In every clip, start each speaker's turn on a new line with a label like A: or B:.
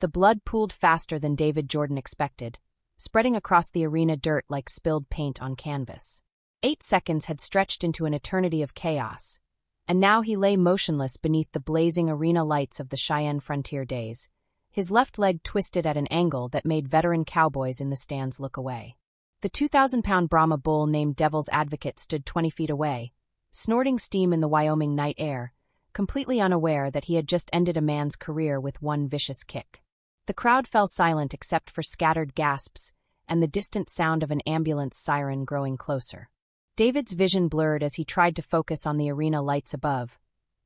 A: The blood pooled faster than David Jordan expected, spreading across the arena dirt like spilled paint on canvas. 8 seconds had stretched into an eternity of chaos, and now he lay motionless beneath the blazing arena lights of the Cheyenne frontier days, his left leg twisted at an angle that made veteran cowboys in the stands look away. The 2,000-pound Brahma bull named Devil's Advocate stood 20 feet away, snorting steam in the Wyoming night air, completely unaware that he had just ended a man's career with one vicious kick. The crowd fell silent except for scattered gasps and the distant sound of an ambulance siren growing closer. David's vision blurred as he tried to focus on the arena lights above,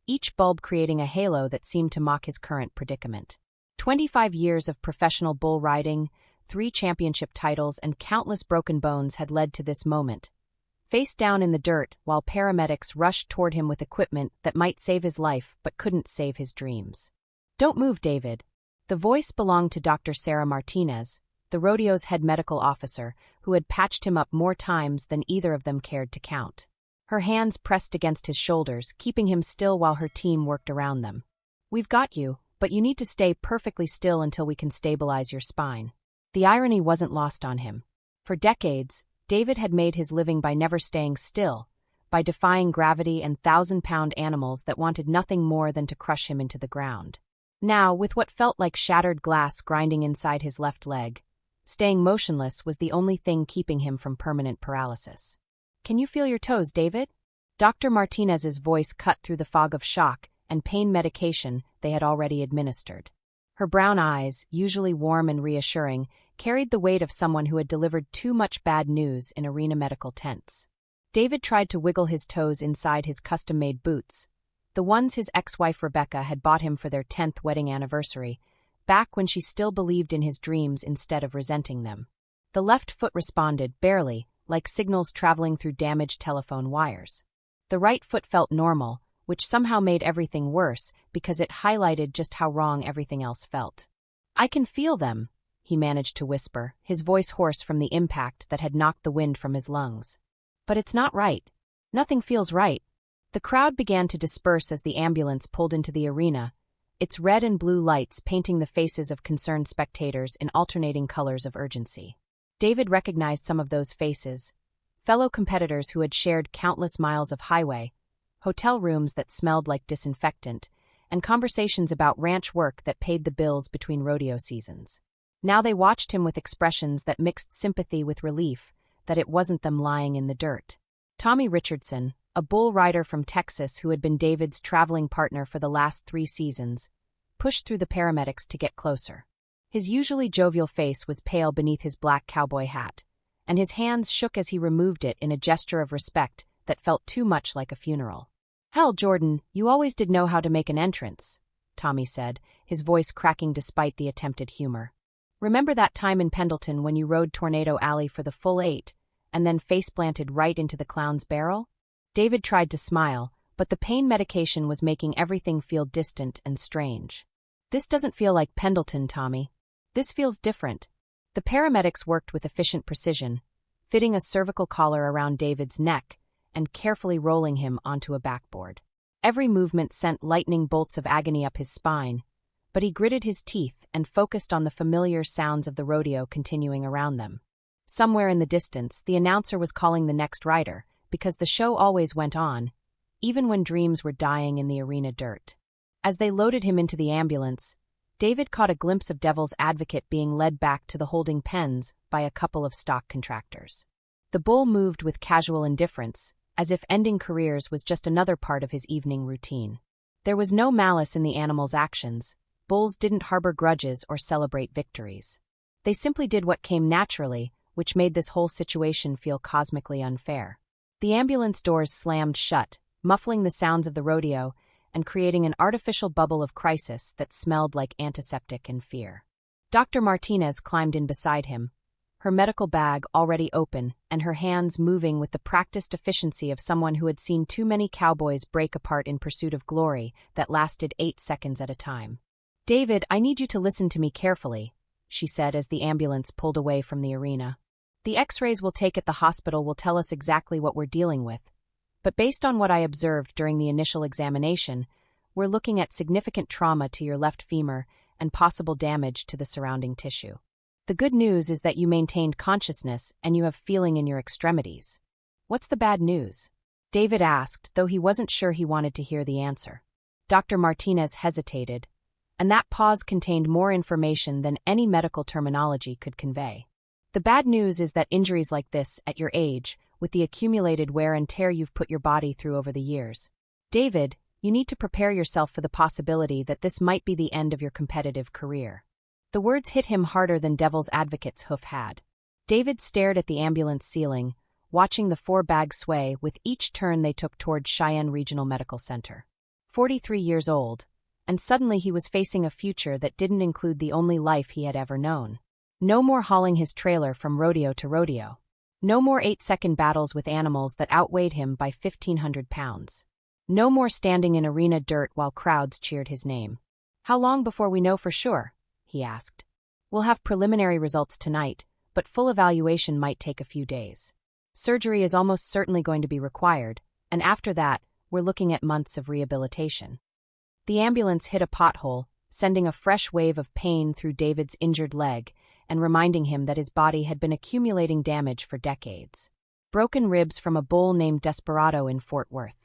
A: each bulb creating a halo that seemed to mock his current predicament. 25 years of professional bull riding, 3 championship titles, and countless broken bones had led to this moment. Face down in the dirt, while paramedics rushed toward him with equipment that might save his life but couldn't save his dreams. "Don't move, David." The voice belonged to Dr. Sarah Martinez, the rodeo's head medical officer, who had patched him up more times than either of them cared to count. Her hands pressed against his shoulders, keeping him still while her team worked around them. "We've got you, but you need to stay perfectly still until we can stabilize your spine." The irony wasn't lost on him. For decades, David had made his living by never staying still, by defying gravity and 1,000-pound animals that wanted nothing more than to crush him into the ground. Now, with what felt like shattered glass grinding inside his left leg, staying motionless was the only thing keeping him from permanent paralysis. "Can you feel your toes, David?" Dr. Martinez's voice cut through the fog of shock and pain medication they had already administered. Her brown eyes, usually warm and reassuring, carried the weight of someone who had delivered too much bad news in arena medical tents. David tried to wiggle his toes inside his custom-made boots, the ones his ex-wife Rebecca had bought him for their 10th wedding anniversary, back when she still believed in his dreams instead of resenting them. The left foot responded, barely, like signals traveling through damaged telephone wires. The right foot felt normal, which somehow made everything worse because it highlighted just how wrong everything else felt. "I can feel them," he managed to whisper, his voice hoarse from the impact that had knocked the wind from his lungs. "But it's not right. Nothing feels right." The crowd began to disperse as the ambulance pulled into the arena, its red and blue lights painting the faces of concerned spectators in alternating colors of urgency. David recognized some of those faces, fellow competitors who had shared countless miles of highway, hotel rooms that smelled like disinfectant, and conversations about ranch work that paid the bills between rodeo seasons. Now they watched him with expressions that mixed sympathy with relief that it wasn't them lying in the dirt. Tommy Richardson, a bull rider from Texas who had been David's traveling partner for the last 3 seasons, pushed through the paramedics to get closer. His usually jovial face was pale beneath his black cowboy hat, and his hands shook as he removed it in a gesture of respect that felt too much like a funeral. "Hell, Jordan, you always did know how to make an entrance," Tommy said, his voice cracking despite the attempted humor. "Remember that time in Pendleton when you rode Tornado Alley for the full 8, and then face-planted right into the clown's barrel?" David tried to smile, but the pain medication was making everything feel distant and strange. "This doesn't feel like Pendleton, Tommy. This feels different." The paramedics worked with efficient precision, fitting a cervical collar around David's neck and carefully rolling him onto a backboard. Every movement sent lightning bolts of agony up his spine, but he gritted his teeth and focused on the familiar sounds of the rodeo continuing around them. Somewhere in the distance, the announcer was calling the next rider, because the show always went on, even when dreams were dying in the arena dirt. As they loaded him into the ambulance, David caught a glimpse of Devil's Advocate being led back to the holding pens by a couple of stock contractors. The bull moved with casual indifference, as if ending careers was just another part of his evening routine. There was no malice in the animal's actions. Bulls didn't harbor grudges or celebrate victories. They simply did what came naturally, which made this whole situation feel cosmically unfair. The ambulance doors slammed shut, muffling the sounds of the rodeo and creating an artificial bubble of crisis that smelled like antiseptic and fear. Dr. Martinez climbed in beside him, her medical bag already open and her hands moving with the practiced efficiency of someone who had seen too many cowboys break apart in pursuit of glory that lasted 8 seconds at a time. "David, I need you to listen to me carefully," she said as the ambulance pulled away from the arena. "The x-rays we'll take at the hospital will tell us exactly what we're dealing with, but based on what I observed during the initial examination, we're looking at significant trauma to your left femur and possible damage to the surrounding tissue. The good news is that you maintained consciousness and you have feeling in your extremities. What's the bad news? David asked, though he wasn't sure he wanted to hear the answer. Dr. Martinez hesitated, and that pause contained more information than any medical terminology could convey. The bad news is that injuries like this, at your age, with the accumulated wear and tear you've put your body through over the years, David, you need to prepare yourself for the possibility that this might be the end of your competitive career. The words hit him harder than devil's advocate's hoof had. David stared at the ambulance ceiling, watching the 4 bags sway with each turn they took toward Cheyenne Regional Medical Center. 43 years old, and suddenly he was facing a future that didn't include the only life he had ever known. No more hauling his trailer from rodeo to rodeo. No more 8-second battles with animals that outweighed him by 1,500 pounds. No more standing in arena dirt while crowds cheered his name. How long before we know for sure? He asked. We'll have preliminary results tonight, but full evaluation might take a few days. Surgery is almost certainly going to be required, and after that, we're looking at months of rehabilitation. The ambulance hit a pothole, sending a fresh wave of pain through David's injured leg and reminding him that his body had been accumulating damage for decades. Broken ribs from a bull named Desperado in Fort Worth.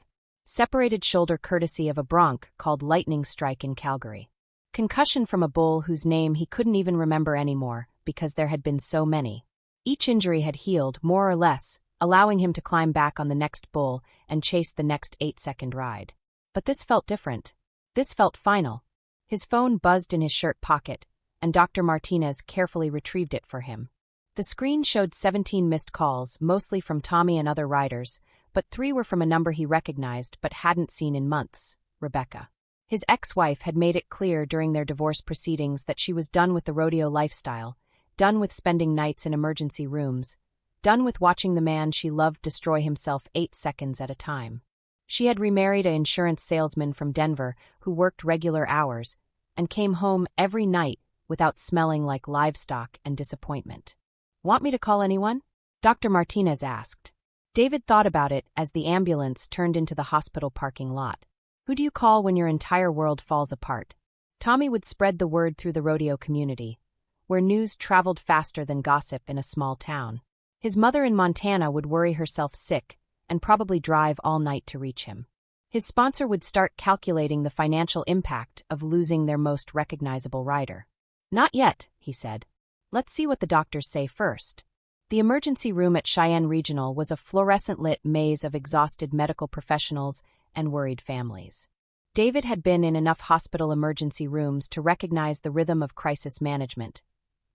A: Separated shoulder courtesy of a bronc called Lightning Strike in Calgary. Concussion from a bull whose name he couldn't even remember anymore because there had been so many. Each injury had healed, more or less, allowing him to climb back on the next bull and chase the next 8-second ride. But this felt different. This felt final. His phone buzzed in his shirt pocket, and Dr. Martinez carefully retrieved it for him. The screen showed 17 missed calls, mostly from Tommy and other riders, but 3 were from a number he recognized but hadn't seen in months, Rebecca. His ex-wife had made it clear during their divorce proceedings that she was done with the rodeo lifestyle, done with spending nights in emergency rooms, done with watching the man she loved destroy himself 8 seconds at a time. She had remarried an insurance salesman from Denver who worked regular hours and came home every night without smelling like livestock and disappointment. Want me to call anyone? Dr. Martinez asked. David thought about it as the ambulance turned into the hospital parking lot. Who do you call when your entire world falls apart? Tommy would spread the word through the rodeo community, where news traveled faster than gossip in a small town. His mother in Montana would worry herself sick and probably drive all night to reach him. His sponsor would start calculating the financial impact of losing their most recognizable rider. Not yet, he said. Let's see what the doctors say first. The emergency room at Cheyenne Regional was a fluorescent-lit maze of exhausted medical professionals and worried families. David had been in enough hospital emergency rooms to recognize the rhythm of crisis management,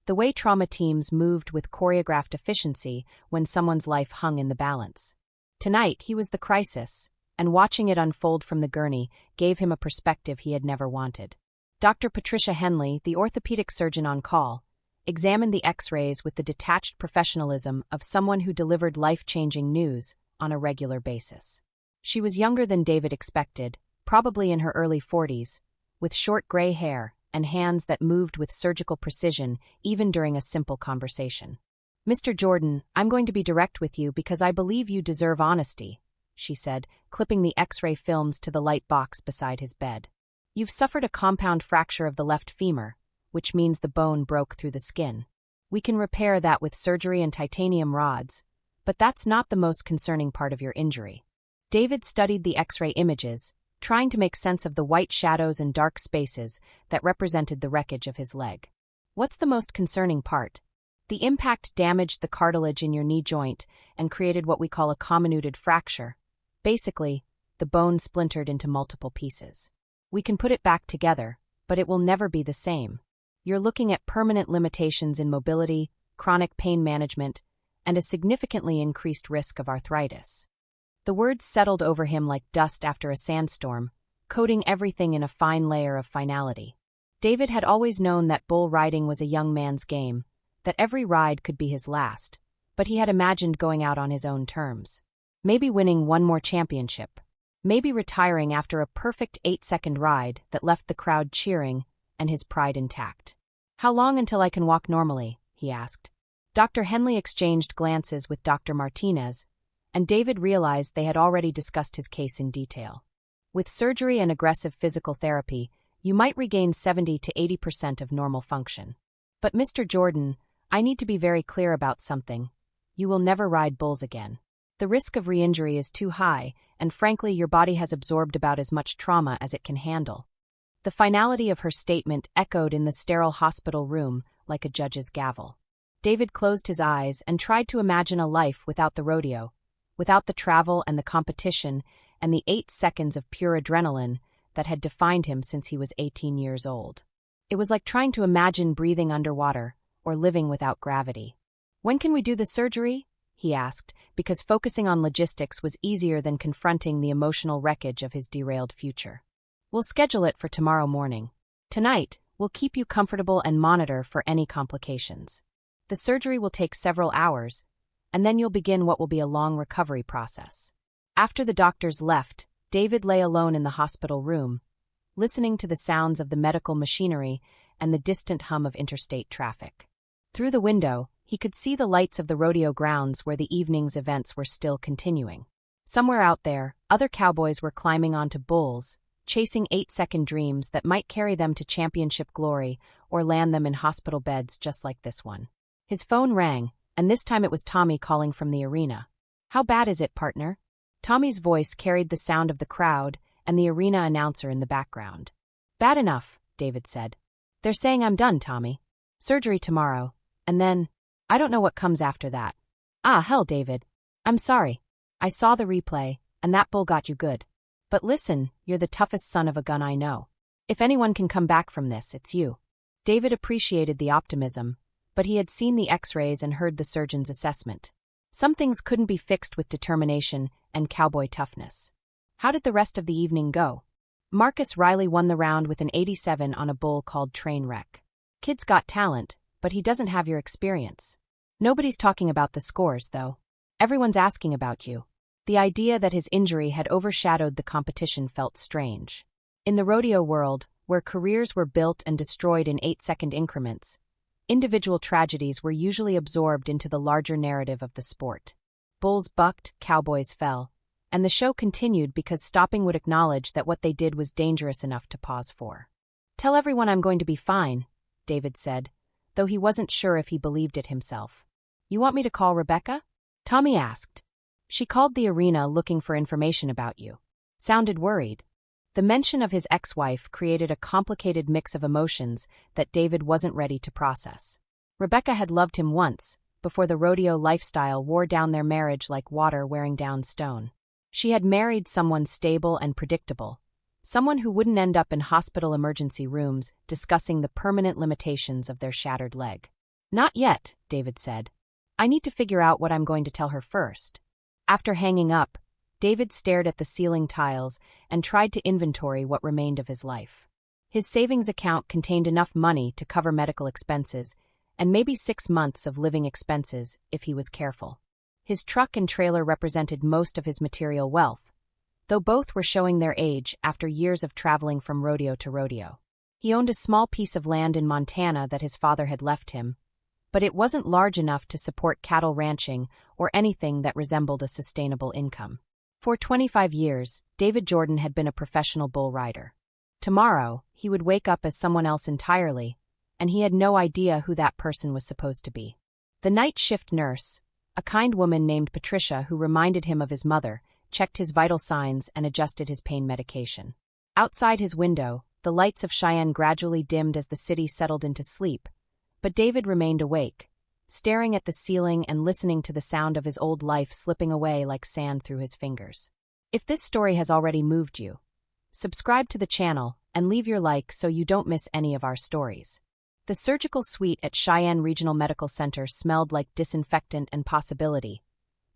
A: the way trauma teams moved with choreographed efficiency when someone's life hung in the balance. Tonight, he was the crisis, and watching it unfold from the gurney gave him a perspective he had never wanted. Dr. Patricia Henley, the orthopedic surgeon on call, examined the X-rays with the detached professionalism of someone who delivered life-changing news on a regular basis. She was younger than David expected, probably in her early 40s, with short gray hair and hands that moved with surgical precision even during a simple conversation. Mr. Jordan, I'm going to be direct with you because I believe you deserve honesty, she said, clipping the X-ray films to the light box beside his bed. You've suffered a compound fracture of the left femur, which means the bone broke through the skin. We can repair that with surgery and titanium rods, but that's not the most concerning part of your injury. David studied the X-ray images, trying to make sense of the white shadows and dark spaces that represented the wreckage of his leg. What's the most concerning part? The impact damaged the cartilage in your knee joint and created what we call a comminuted fracture. Basically, the bone splintered into multiple pieces. We can put it back together, but it will never be the same. You're looking at permanent limitations in mobility, chronic pain management, and a significantly increased risk of arthritis. The words settled over him like dust after a sandstorm, coating everything in a fine layer of finality. David had always known that bull riding was a young man's game, that every ride could be his last, but he had imagined going out on his own terms. Maybe winning one more championship. Maybe retiring after a perfect 8-second ride that left the crowd cheering and his pride intact. How long until I can walk normally? He asked. Dr. Henley exchanged glances with Dr. Martinez, and David realized they had already discussed his case in detail. With surgery and aggressive physical therapy, You might regain 70 to 80% of normal function. But Mr. Jordan, I need to be very clear about something. You will never ride bulls again. The risk of re-injury is too high, and frankly your body has absorbed about as much trauma as it can handle. The finality of her statement echoed in the sterile hospital room like a judge's gavel. David closed his eyes and tried to imagine a life without the rodeo, without the travel and the competition and the 8 seconds of pure adrenaline that had defined him since he was 18 years old. It was like trying to imagine breathing underwater or living without gravity. "When can we do the surgery?" he asked, because focusing on logistics was easier than confronting the emotional wreckage of his derailed future. "We'll schedule it for tomorrow morning. Tonight, we'll keep you comfortable and monitor for any complications. The surgery will take several hours, and then you'll begin what will be a long recovery process." After the doctors left, David lay alone in the hospital room, listening to the sounds of the medical machinery and the distant hum of interstate traffic. Through the window, he could see the lights of the rodeo grounds where the evening's events were still continuing. Somewhere out there, other cowboys were climbing onto bulls, chasing 8-second dreams that might carry them to championship glory or land them in hospital beds just like this one. His phone rang, and this time it was Tommy calling from the arena. "How bad is it, partner?" Tommy's voice carried the sound of the crowd and the arena announcer in the background. "Bad enough," David said. "They're saying I'm done, Tommy. Surgery tomorrow, and then, I don't know what comes after that." "Ah, hell, David. I'm sorry. I saw the replay, and that bull got you good. But listen, you're the toughest son of a gun I know. If anyone can come back from this, it's you." David appreciated the optimism, but he had seen the x-rays and heard the surgeon's assessment. Some things couldn't be fixed with determination and cowboy toughness. How did the rest of the evening go? Marcus Riley won the round with an 87 on a bull called Trainwreck. "Kid's got talent, but he doesn't have your experience." Nobody's talking about the scores, though. Everyone's asking about you. The idea that his injury had overshadowed the competition felt strange. In the rodeo world, where careers were built and destroyed in 8-second increments, individual tragedies were usually absorbed into the larger narrative of the sport. Bulls bucked, cowboys fell, and the show continued because stopping would acknowledge that what they did was dangerous enough to pause for. "Tell everyone I'm going to be fine," David said, though he wasn't sure if he believed it himself. "You want me to call Rebecca?" Tommy asked. "She called the arena looking for information about you." Sounded worried. The mention of his ex-wife created a complicated mix of emotions that David wasn't ready to process. Rebecca had loved him once, before the rodeo lifestyle wore down their marriage like water wearing down stone. She had married someone stable and predictable, someone who wouldn't end up in hospital emergency rooms discussing the permanent limitations of their shattered leg. "Not yet," David said. "I need to figure out what I'm going to tell her first." After hanging up, David stared at the ceiling tiles and tried to inventory what remained of his life. His savings account contained enough money to cover medical expenses and maybe 6 months of living expenses if he was careful. His truck and trailer represented most of his material wealth, though both were showing their age after years of traveling from rodeo to rodeo. He owned a small piece of land in Montana that his father had left him, but it wasn't large enough to support cattle ranching or anything that resembled a sustainable income. For 25 years, David Jordan had been a professional bull rider. Tomorrow, he would wake up as someone else entirely, and he had no idea who that person was supposed to be. The night shift nurse, a kind woman named Patricia who reminded him of his mother, checked his vital signs and adjusted his pain medication. Outside his window, the lights of Cheyenne gradually dimmed as the city settled into sleep, but David remained awake, staring at the ceiling and listening to the sound of his old life slipping away like sand through his fingers. If this story has already moved you, subscribe to the channel and leave your like so you don't miss any of our stories. The surgical suite at Cheyenne Regional Medical Center smelled like disinfectant and possibility,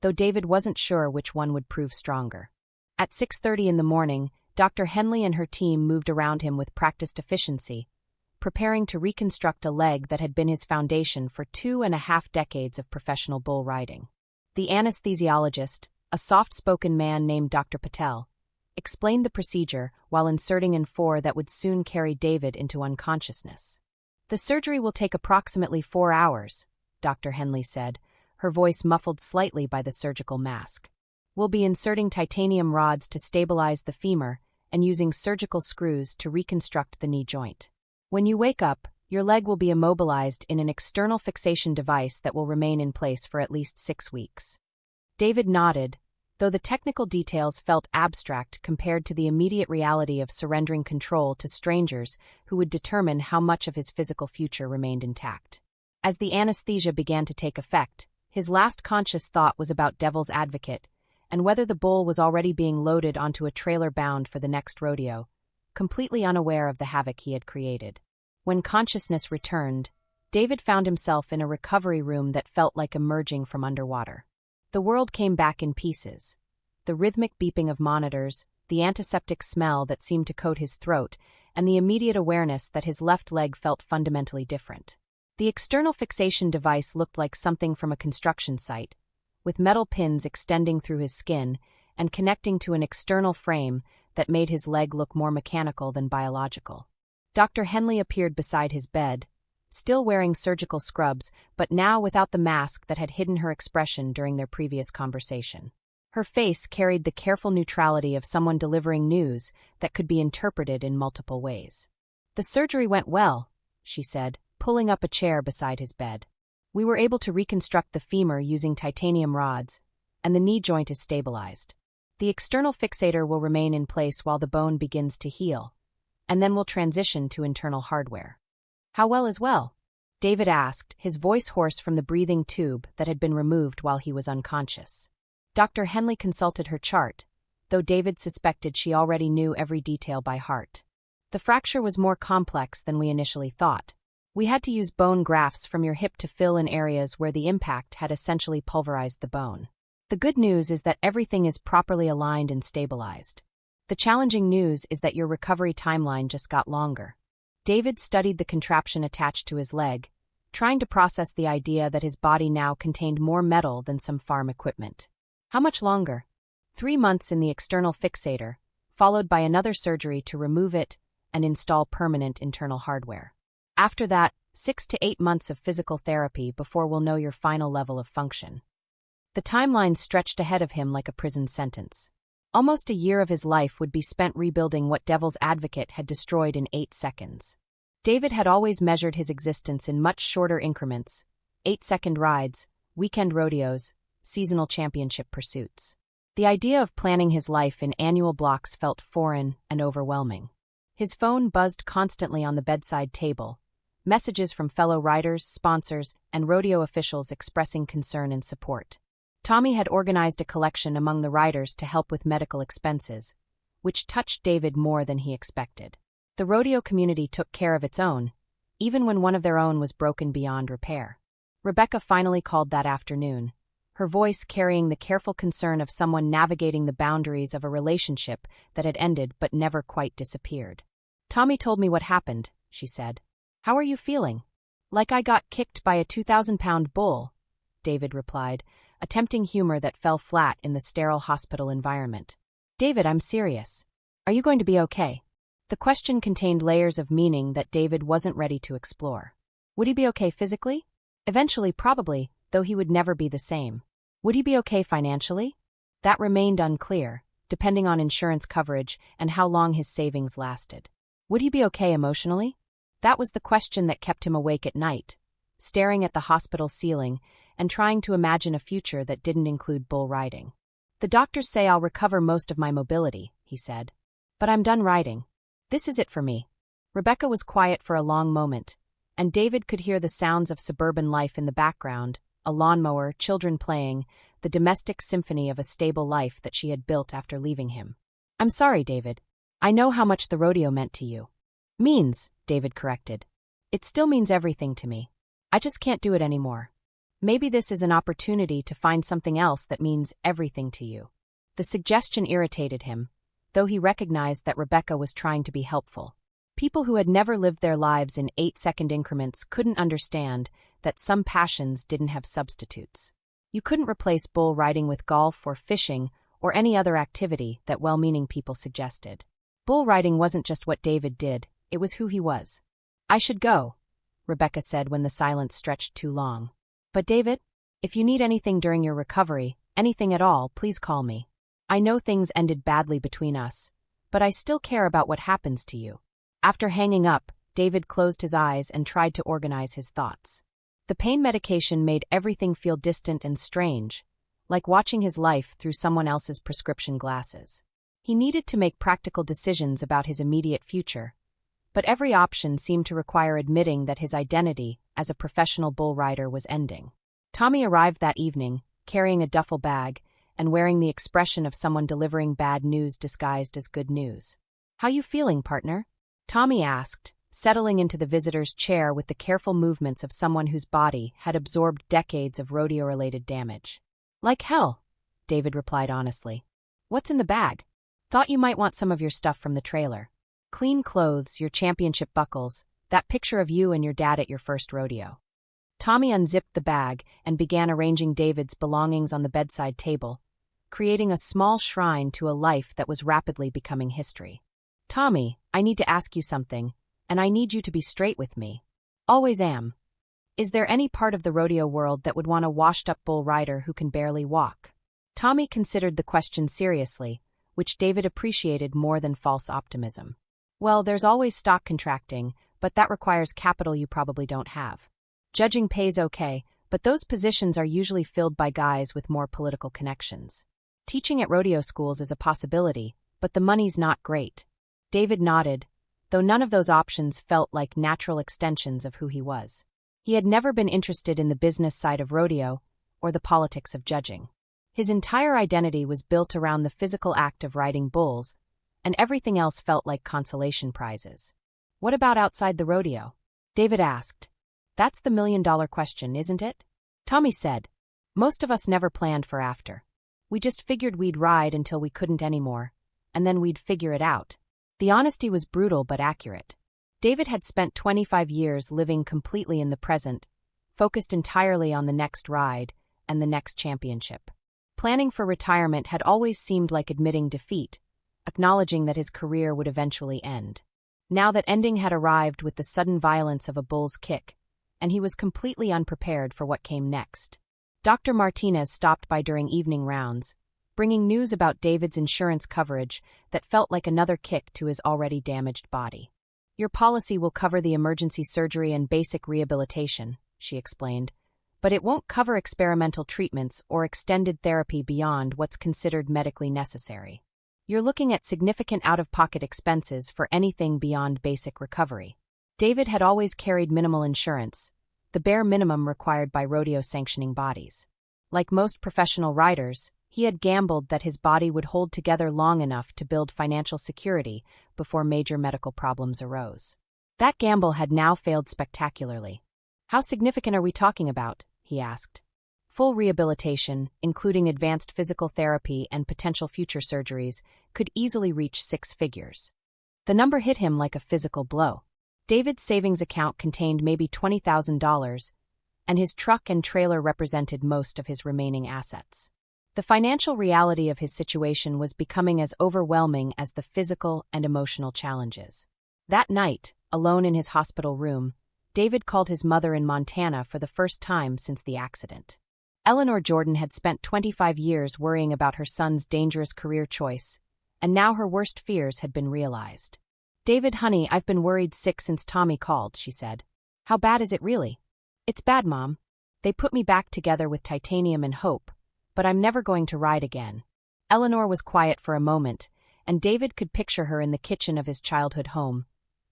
A: though David wasn't sure which one would prove stronger. At 6:30 in the morning, Dr. Henley and her team moved around him with practiced efficiency, preparing to reconstruct a leg that had been his foundation for 2.5 decades of professional bull riding. The anesthesiologist, a soft-spoken man named Dr. Patel, explained the procedure while inserting in 4 that would soon carry David into unconsciousness. "The surgery will take approximately 4 hours," Dr. Henley said, her voice muffled slightly by the surgical mask. "We'll be inserting titanium rods to stabilize the femur and using surgical screws to reconstruct the knee joint. When you wake up, your leg will be immobilized in an external fixation device that will remain in place for at least 6 weeks. David nodded, though the technical details felt abstract compared to the immediate reality of surrendering control to strangers who would determine how much of his physical future remained intact. As the anesthesia began to take effect, his last conscious thought was about Devil's Advocate and whether the bull was already being loaded onto a trailer bound for the next rodeo, completely unaware of the havoc he had created. When consciousness returned, David found himself in a recovery room that felt like emerging from underwater. The world came back in pieces. The rhythmic beeping of monitors, the antiseptic smell that seemed to coat his throat, and the immediate awareness that his left leg felt fundamentally different. The external fixation device looked like something from a construction site, with metal pins extending through his skin and connecting to an external frame that made his leg look more mechanical than biological. Dr. Henley appeared beside his bed, still wearing surgical scrubs, but now without the mask that had hidden her expression during their previous conversation. Her face carried the careful neutrality of someone delivering news that could be interpreted in multiple ways. "The surgery went well," she said, pulling up a chair beside his bed. "We were able to reconstruct the femur using titanium rods, and the knee joint is stabilized. The external fixator will remain in place while the bone begins to heal, and then we'll transition to internal hardware." "How well is well?" David asked, his voice hoarse from the breathing tube that had been removed while he was unconscious. Dr. Henley consulted her chart, though David suspected she already knew every detail by heart. "The fracture was more complex than we initially thought. We had to use bone grafts from your hip to fill in areas where the impact had essentially pulverized the bone. The good news is that everything is properly aligned and stabilized. The challenging news is that your recovery timeline just got longer." David studied the contraption attached to his leg, trying to process the idea that his body now contained more metal than some farm equipment. "How much longer?" 3 months in the external fixator, followed by another surgery to remove it and install permanent internal hardware. After that, 6 to 8 months of physical therapy before we'll know your final level of function. The timeline stretched ahead of him like a prison sentence. Almost a year of his life would be spent rebuilding what Devil's Advocate had destroyed in 8 seconds. David had always measured his existence in much shorter increments: 8-second rides, weekend rodeos, seasonal championship pursuits. The idea of planning his life in annual blocks felt foreign and overwhelming. His phone buzzed constantly on the bedside table, messages from fellow riders, sponsors, and rodeo officials expressing concern and support. Tommy had organized a collection among the riders to help with medical expenses, which touched David more than he expected. The rodeo community took care of its own, even when one of their own was broken beyond repair. Rebecca finally called that afternoon, her voice carrying the careful concern of someone navigating the boundaries of a relationship that had ended but never quite disappeared. "Tommy told me what happened," she said. "How are you feeling?" "Like I got kicked by a 2,000-pound bull," David replied, attempting humor that fell flat in the sterile hospital environment. "David, I'm serious. Are you going to be okay?" The question contained layers of meaning that David wasn't ready to explore. Would he be okay physically? Eventually, probably, though he would never be the same. Would he be okay financially? That remained unclear, depending on insurance coverage and how long his savings lasted. Would he be okay emotionally? That was the question that kept him awake at night, staring at the hospital ceiling and trying to imagine a future that didn't include bull riding. "The doctors say I'll recover most of my mobility," he said. "But I'm done riding. This is it for me." Rebecca was quiet for a long moment, and David could hear the sounds of suburban life in the background, a lawnmower, children playing, the domestic symphony of a stable life that she had built after leaving him. "I'm sorry, David. I know how much the rodeo meant to you." "Means," David corrected. "It still means everything to me. I just can't do it anymore. Maybe this is an opportunity to find something else that means everything to you." The suggestion irritated him, though he recognized that Rebecca was trying to be helpful. People who had never lived their lives in 8-second increments couldn't understand that some passions didn't have substitutes. You couldn't replace bull riding with golf or fishing or any other activity that well-meaning people suggested. Bull riding wasn't just what David did, it was who he was. "I should go," Rebecca said when the silence stretched too long. "But David, if you need anything during your recovery, anything at all, please call me. I know things ended badly between us, but I still care about what happens to you. After hanging up, David closed his eyes and tried to organize his thoughts. The pain medication made everything feel distant and strange, like watching his life through someone else's prescription glasses. He needed to make practical decisions about his immediate future, but every option seemed to require admitting that his identity as a professional bull rider was ending. Tommy arrived that evening, carrying a duffel bag and wearing the expression of someone delivering bad news disguised as good news. "How you feeling, partner?" Tommy asked, settling into the visitor's chair with the careful movements of someone whose body had absorbed decades of rodeo-related damage. "Like hell," David replied honestly. "What's in the bag?" "Thought you might want some of your stuff from the trailer. Clean clothes, your championship buckles, that picture of you and your dad at your first rodeo." Tommy unzipped the bag and began arranging David's belongings on the bedside table, creating a small shrine to a life that was rapidly becoming history. "Tommy, I need to ask you something, and I need you to be straight with me. Always am. Is there any part of the rodeo world that would want a washed-up bull rider who can barely walk?" Tommy considered the question seriously, which David appreciated more than false optimism. "Well, there's always stock contracting, but that requires capital you probably don't have. Judging pays okay, but those positions are usually filled by guys with more political connections. Teaching at rodeo schools is a possibility, but the money's not great." David nodded, though none of those options felt like natural extensions of who he was. He had never been interested in the business side of rodeo or the politics of judging. His entire identity was built around the physical act of riding bulls, and everything else felt like consolation prizes. "What about outside the rodeo?" David asked. "That's the million-dollar question, isn't it?" Tommy said. "Most of us never planned for after. We just figured we'd ride until we couldn't anymore, and then we'd figure it out." The honesty was brutal but accurate. David had spent 25 years living completely in the present, focused entirely on the next ride and the next championship. Planning for retirement had always seemed like admitting defeat, acknowledging that his career would eventually end. Now that ending had arrived with the sudden violence of a bull's kick, and he was completely unprepared for what came next. Dr. Martinez stopped by during evening rounds, bringing news about David's insurance coverage that felt like another kick to his already damaged body. "Your policy will cover the emergency surgery and basic rehabilitation," she explained, "but it won't cover experimental treatments or extended therapy beyond what's considered medically necessary. You're looking at significant out-of-pocket expenses for anything beyond basic recovery." David had always carried minimal insurance, the bare minimum required by rodeo sanctioning bodies. Like most professional riders, he had gambled that his body would hold together long enough to build financial security before major medical problems arose. That gamble had now failed spectacularly. "How significant are we talking about?" he asked. Full rehabilitation, including advanced physical therapy and potential future surgeries, could easily reach 6 figures. The number hit him like a physical blow. David's savings account contained maybe $20,000, and his truck and trailer represented most of his remaining assets. The financial reality of his situation was becoming as overwhelming as the physical and emotional challenges. That night, alone in his hospital room, David called his mother in Montana for the first time since the accident. Eleanor Jordan had spent 25 years worrying about her son's dangerous career choice, and now her worst fears had been realized. "David, honey, I've been worried sick since Tommy called," she said. "How bad is it really?" "It's bad, Mom. They put me back together with titanium and hope, but I'm never going to ride again." Eleanor was quiet for a moment, and David could picture her in the kitchen of his childhood home,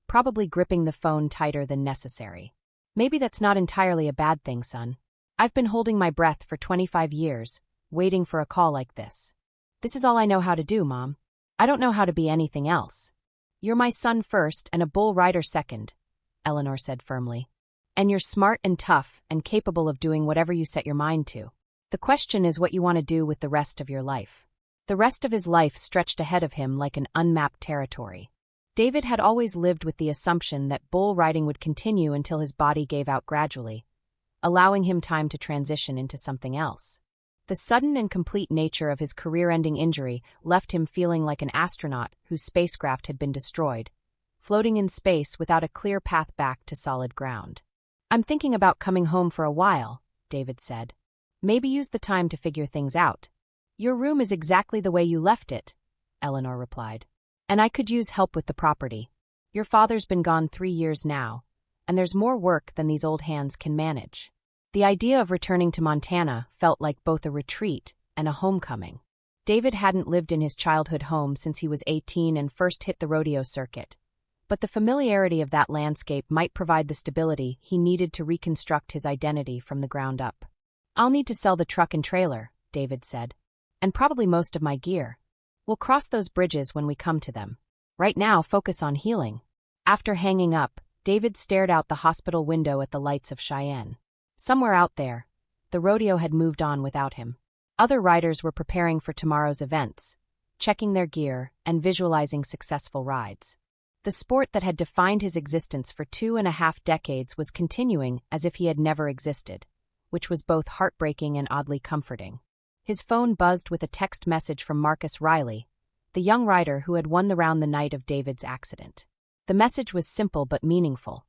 A: probably gripping the phone tighter than necessary. "Maybe that's not entirely a bad thing, son. I've been holding my breath for 25 years, waiting for a call like this. This is all I know how to do, Mom. I don't know how to be anything else." "You're my son first and a bull rider second," Eleanor said firmly. "And you're smart and tough and capable of doing whatever you set your mind to. The question is what you want to do with the rest of your life." The rest of his life stretched ahead of him like an unmapped territory. David had always lived with the assumption that bull riding would continue until his body gave out gradually, allowing him time to transition into something else. The sudden and complete nature of his career-ending injury left him feeling like an astronaut whose spacecraft had been destroyed, floating in space without a clear path back to solid ground. "I'm thinking about coming home for a while," David said. "Maybe use the time to figure things out." "Your room is exactly the way you left it," Eleanor replied. And I could use help with the property. Your father's been gone 3 years now, and there's more work than these old hands can manage. The idea of returning to Montana felt like both a retreat and a homecoming. David hadn't lived in his childhood home since he was 18 and first hit the rodeo circuit. But the familiarity of that landscape might provide the stability he needed to reconstruct his identity from the ground up. I'll need to sell the truck and trailer, David said. And probably most of my gear. We'll cross those bridges when we come to them. Right now, focus on healing. After hanging up, David stared out the hospital window at the lights of Cheyenne. Somewhere out there, the rodeo had moved on without him. Other riders were preparing for tomorrow's events, checking their gear and visualizing successful rides. The sport that had defined his existence for 2.5 decades was continuing as if he had never existed, which was both heartbreaking and oddly comforting. His phone buzzed with a text message from Marcus Riley, the young rider who had won the round the night of David's accident. The message was simple but meaningful.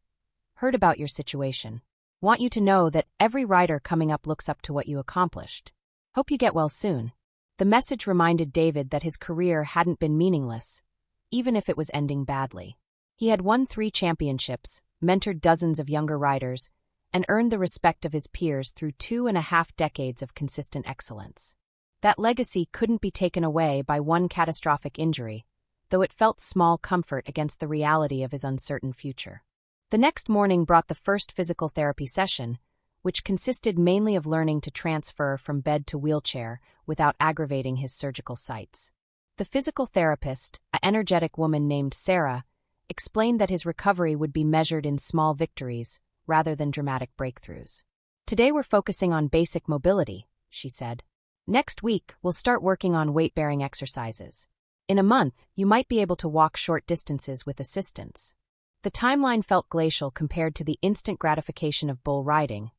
A: Heard about your situation. Want you to know that every rider coming up looks up to what you accomplished. Hope you get well soon. The message reminded David that his career hadn't been meaningless, even if it was ending badly. He had won 3 championships, mentored dozens of younger riders, and earned the respect of his peers through 2.5 decades of consistent excellence. That legacy couldn't be taken away by one catastrophic injury, though it felt small comfort against the reality of his uncertain future. The next morning brought the first physical therapy session, which consisted mainly of learning to transfer from bed to wheelchair without aggravating his surgical sites. The physical therapist, an energetic woman named Sarah, explained that his recovery would be measured in small victories rather than dramatic breakthroughs. Today we're focusing on basic mobility, she said. Next week, we'll start working on weight-bearing exercises. In a month, you might be able to walk short distances with assistance. The timeline felt glacial compared to the instant gratification of bull riding,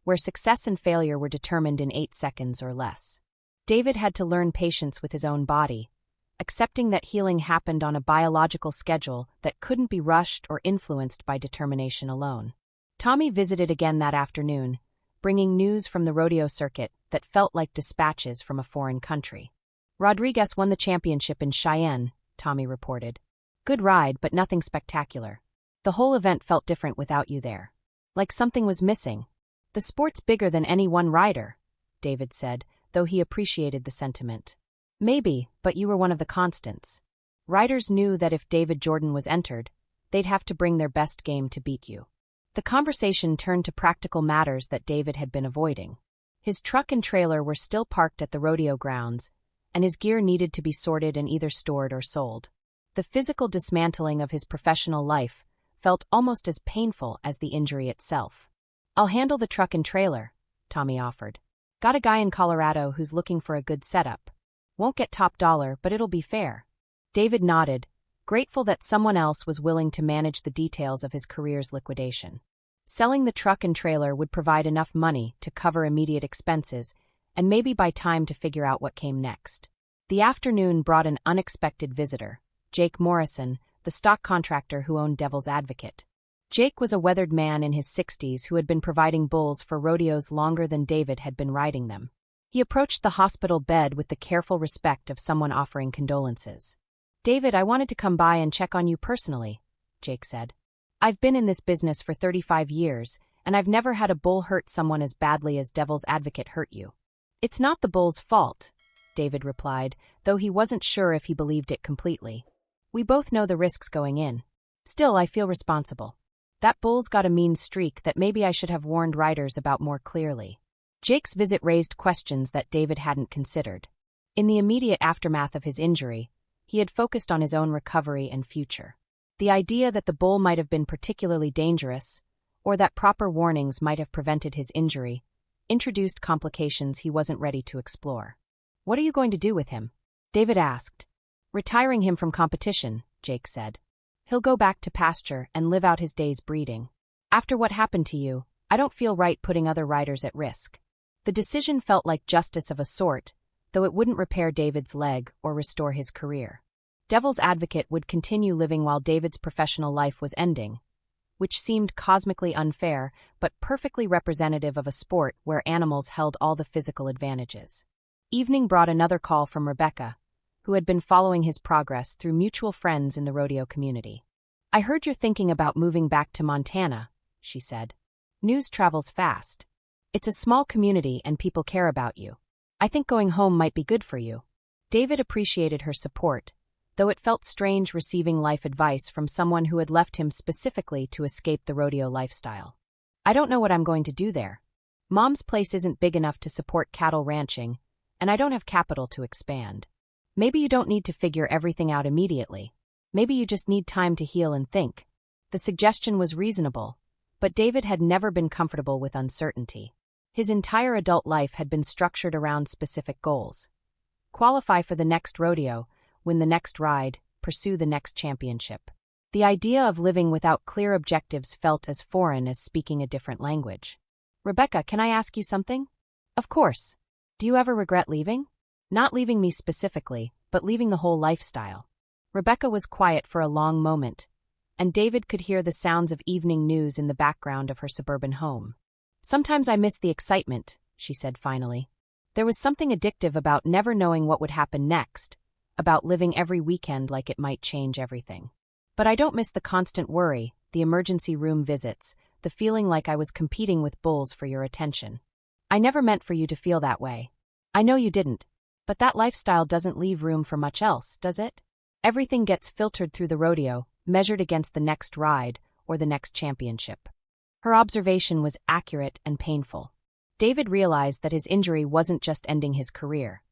A: where success and failure were determined in 8 seconds or less. David had to learn patience with his own body, accepting that healing happened on a biological schedule that couldn't be rushed or influenced by determination alone. Tommy visited again that afternoon, bringing news from the rodeo circuit that felt like dispatches from a foreign country. Rodriguez won the championship in Cheyenne, Tommy reported. Good ride, but nothing spectacular. The whole event felt different without you there. Like something was missing. The sport's bigger than any one rider, David said, though he appreciated the sentiment. Maybe, but you were one of the constants. Riders knew that if David Jordan was entered, they'd have to bring their best game to beat you. The conversation turned to practical matters that David had been avoiding. His truck and trailer were still parked at the rodeo grounds, and his gear needed to be sorted and either stored or sold. The physical dismantling of his professional life felt almost as painful as the injury itself. I'll handle the truck and trailer, Tommy offered. Got a guy in Colorado who's looking for a good setup. Won't get top dollar, but it'll be fair. David nodded, grateful that someone else was willing to manage the details of his career's liquidation. Selling the truck and trailer would provide enough money to cover immediate expenses and maybe buy time to figure out what came next. The afternoon brought an unexpected visitor, Jake Morrison, the stock contractor who owned Devil's Advocate. Jake was a weathered man in his 60s who had been providing bulls for rodeos longer than David had been riding them. He approached the hospital bed with the careful respect of someone offering condolences. David, I wanted to come by and check on you personally, Jake said. I've been in this business for 35 years, and I've never had a bull hurt someone as badly as Devil's Advocate hurt you. It's not the bull's fault, David replied, though he wasn't sure if he believed it completely. We both know the risks going in. Still, I feel responsible. That bull's got a mean streak that maybe I should have warned riders about more clearly. Jake's visit raised questions that David hadn't considered. In the immediate aftermath of his injury, he had focused on his own recovery and future. The idea that the bull might have been particularly dangerous, or that proper warnings might have prevented his injury, introduced complications he wasn't ready to explore. What are you going to do with him? David asked. Retiring him from competition, Jake said. He'll go back to pasture and live out his days breeding. After what happened to you, I don't feel right putting other riders at risk. The decision felt like justice of a sort, though it wouldn't repair David's leg or restore his career. Devil's Advocate would continue living while David's professional life was ending, which seemed cosmically unfair but perfectly representative of a sport where animals held all the physical advantages. Evening brought another call from Rebecca, who had been following his progress through mutual friends in the rodeo community. "I heard you're thinking about moving back to Montana," she said. "News travels fast. It's a small community and people care about you. I think going home might be good for you." David appreciated her support, though it felt strange receiving life advice from someone who had left him specifically to escape the rodeo lifestyle. "I don't know what I'm going to do there. Mom's place isn't big enough to support cattle ranching, and I don't have capital to expand. Maybe you don't need to figure everything out immediately. Maybe you just need time to heal and think." The suggestion was reasonable, but David had never been comfortable with uncertainty. His entire adult life had been structured around specific goals. Qualify for the next rodeo, win the next ride, pursue the next championship. The idea of living without clear objectives felt as foreign as speaking a different language. "Rebecca, can I ask you something?" "Of course. Do you ever regret leaving?" "Not leaving me specifically, but leaving the whole lifestyle." Rebecca was quiet for a long moment, and David could hear the sounds of evening news in the background of her suburban home. "Sometimes I miss the excitement," she said finally. There was something addictive about never knowing what would happen next, about living every weekend like it might change everything. "But I don't miss the constant worry, the emergency room visits, the feeling like I was competing with bulls for your attention. I never meant for you to feel that way. I know you didn't. But that lifestyle doesn't leave room for much else, does it? Everything gets filtered through the rodeo, measured against the next ride or the next championship." Her observation was accurate and painful. David realized that his injury wasn't just ending his career.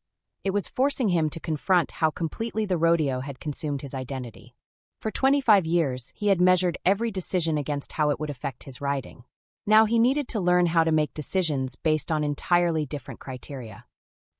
A: It was forcing him to confront how completely the rodeo had consumed his identity. For 25 years, he had measured every decision against how it would affect his riding. Now he needed to learn how to make decisions based on entirely different criteria.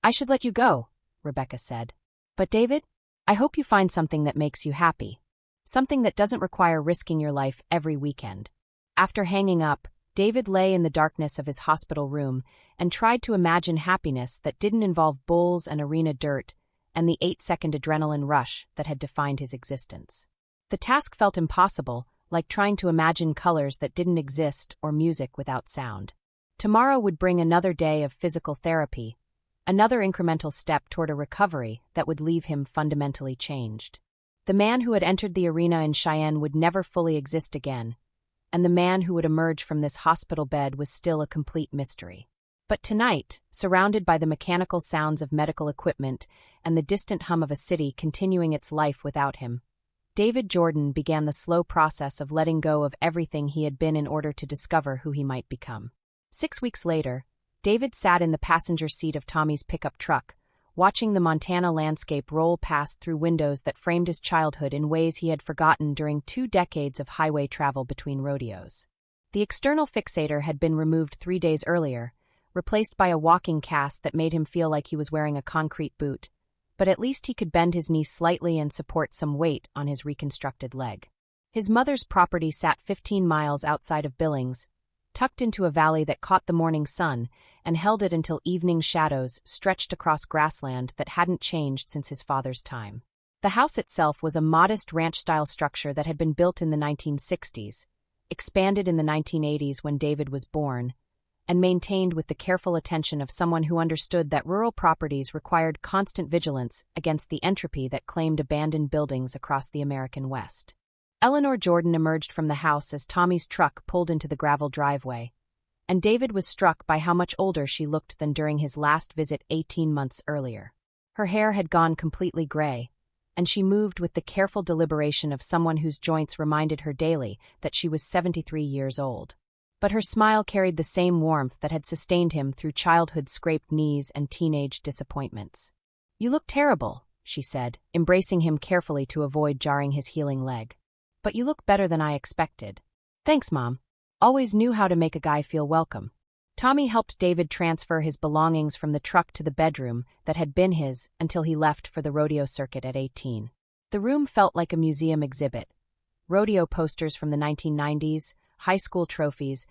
A: "I should let you go," Rebecca said. "But David, I hope you find something that makes you happy. Something that doesn't require risking your life every weekend." After hanging up, David lay in the darkness of his hospital room and tried to imagine happiness that didn't involve bulls and arena dirt and the 8-second adrenaline rush that had defined his existence. The task felt impossible, like trying to imagine colors that didn't exist or music without sound. Tomorrow would bring another day of physical therapy, another incremental step toward a recovery that would leave him fundamentally changed. The man who had entered the arena in Cheyenne would never fully exist again, and the man who would emerge from this hospital bed was still a complete mystery. But tonight, surrounded by the mechanical sounds of medical equipment and the distant hum of a city continuing its life without him, David Jordan began the slow process of letting go of everything he had been in order to discover who he might become. 6 weeks later, David sat in the passenger seat of Tommy's pickup truck, watching the Montana landscape roll past through windows that framed his childhood in ways he had forgotten during 2 decades of highway travel between rodeos. The external fixator had been removed 3 days earlier, replaced by a walking cast that made him feel like he was wearing a concrete boot, but at least he could bend his knee slightly and support some weight on his reconstructed leg. His mother's property sat 15 miles outside of Billings, tucked into a valley that caught the morning sun and held it until evening shadows stretched across grassland that hadn't changed since his father's time. The house itself was a modest ranch-style structure that had been built in the 1960s, expanded in the 1980s when David was born, and maintained with the careful attention of someone who understood that rural properties required constant vigilance against the entropy that claimed abandoned buildings across the American West. Eleanor Jordan emerged from the house as Tommy's truck pulled into the gravel driveway, and David was struck by how much older she looked than during his last visit 18 months earlier. Her hair had gone completely gray, and she moved with the careful deliberation of someone whose joints reminded her daily that she was 73 years old. But her smile carried the same warmth that had sustained him through childhood's scraped knees and teenage disappointments. "You look terrible," she said, embracing him carefully to avoid jarring his healing leg. "But you look better than I expected." "Thanks, Mom. Always knew how to make a guy feel welcome." Tommy helped David transfer his belongings from the truck to the bedroom that had been his until he left for the rodeo circuit at 18. The room felt like a museum exhibit. Rodeo posters from the 1990s, high school trophies,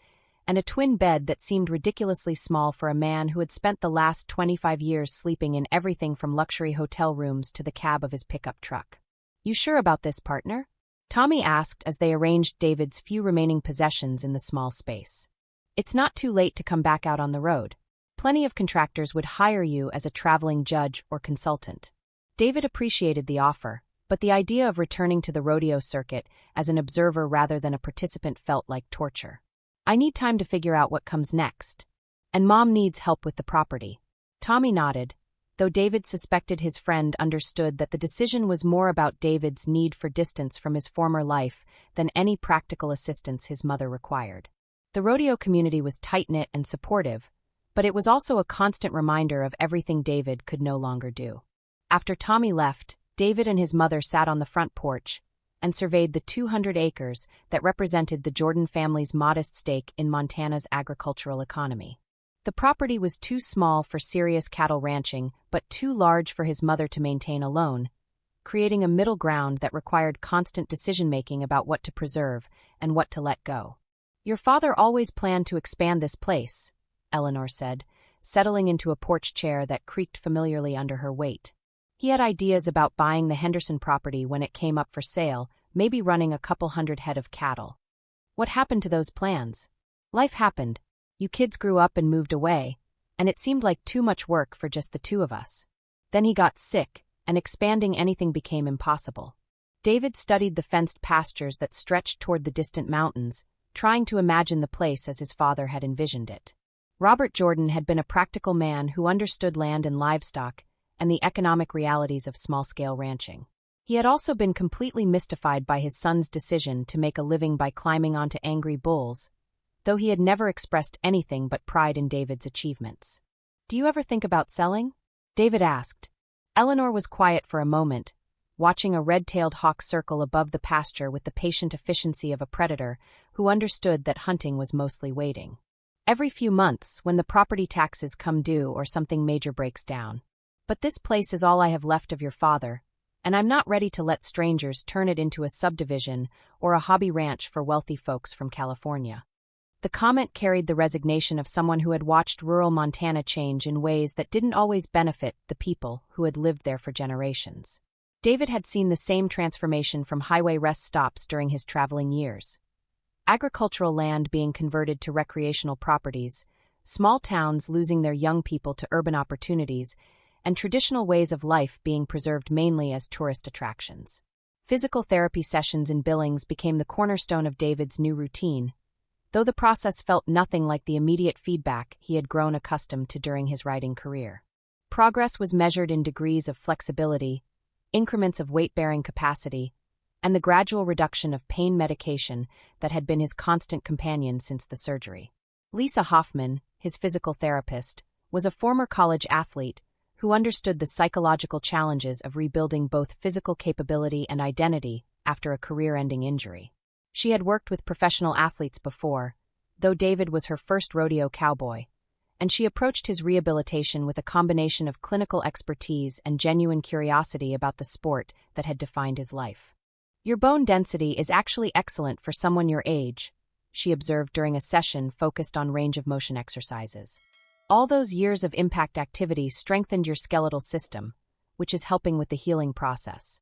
A: and a twin bed that seemed ridiculously small for a man who had spent the last 25 years sleeping in everything from luxury hotel rooms to the cab of his pickup truck. "You sure about this, partner?" Tommy asked as they arranged David's few remaining possessions in the small space. "It's not too late to come back out on the road. Plenty of contractors would hire you as a traveling judge or consultant." David appreciated the offer, but the idea of returning to the rodeo circuit as an observer rather than a participant felt like torture. I need time to figure out what comes next. And Mom needs help with the property. Tommy nodded, though David suspected his friend understood that the decision was more about David's need for distance from his former life than any practical assistance his mother required. The rodeo community was tight-knit and supportive, but it was also a constant reminder of everything David could no longer do. After Tommy left, David and his mother sat on the front porch and surveyed the 200 acres that represented the Jordan family's modest stake in Montana's agricultural economy. The property was too small for serious cattle ranching, but too large for his mother to maintain alone, creating a middle ground that required constant decision-making about what to preserve and what to let go. "Your father always planned to expand this place," Eleanor said, settling into a porch chair that creaked familiarly under her weight. "He had ideas about buying the Henderson property when it came up for sale, maybe running a couple hundred head of cattle. What happened to those plans? Life happened. You kids grew up and moved away, and it seemed like too much work for just the two of us. Then he got sick, and expanding anything became impossible." David studied the fenced pastures that stretched toward the distant mountains, trying to imagine the place as his father had envisioned it. Robert Jordan had been a practical man who understood land and livestock and the economic realities of small-scale ranching. He had also been completely mystified by his son's decision to make a living by climbing onto angry bulls, though he had never expressed anything but pride in David's achievements. "Do you ever think about selling?" David asked. Eleanor was quiet for a moment, watching a red-tailed hawk circle above the pasture with the patient efficiency of a predator who understood that hunting was mostly waiting. "Every few months, when the property taxes come due or something major breaks down. But this place is all I have left of your father, and I'm not ready to let strangers turn it into a subdivision or a hobby ranch for wealthy folks from California." The comment carried the resignation of someone who had watched rural Montana change in ways that didn't always benefit the people who had lived there for generations. David had seen the same transformation from highway rest stops during his traveling years. Agricultural land being converted to recreational properties, small towns losing their young people to urban opportunities, and traditional ways of life being preserved mainly as tourist attractions. Physical therapy sessions in Billings became the cornerstone of David's new routine, though the process felt nothing like the immediate feedback he had grown accustomed to during his riding career. Progress was measured in degrees of flexibility, increments of weight-bearing capacity, and the gradual reduction of pain medication that had been his constant companion since the surgery. Lisa Hoffman, his physical therapist, was a former college athlete who understood the psychological challenges of rebuilding both physical capability and identity after a career-ending injury. She had worked with professional athletes before, though David was her first rodeo cowboy, and she approached his rehabilitation with a combination of clinical expertise and genuine curiosity about the sport that had defined his life. "Your bone density is actually excellent for someone your age," she observed during a session focused on range of motion exercises. "All those years of impact activity strengthened your skeletal system, which is helping with the healing process."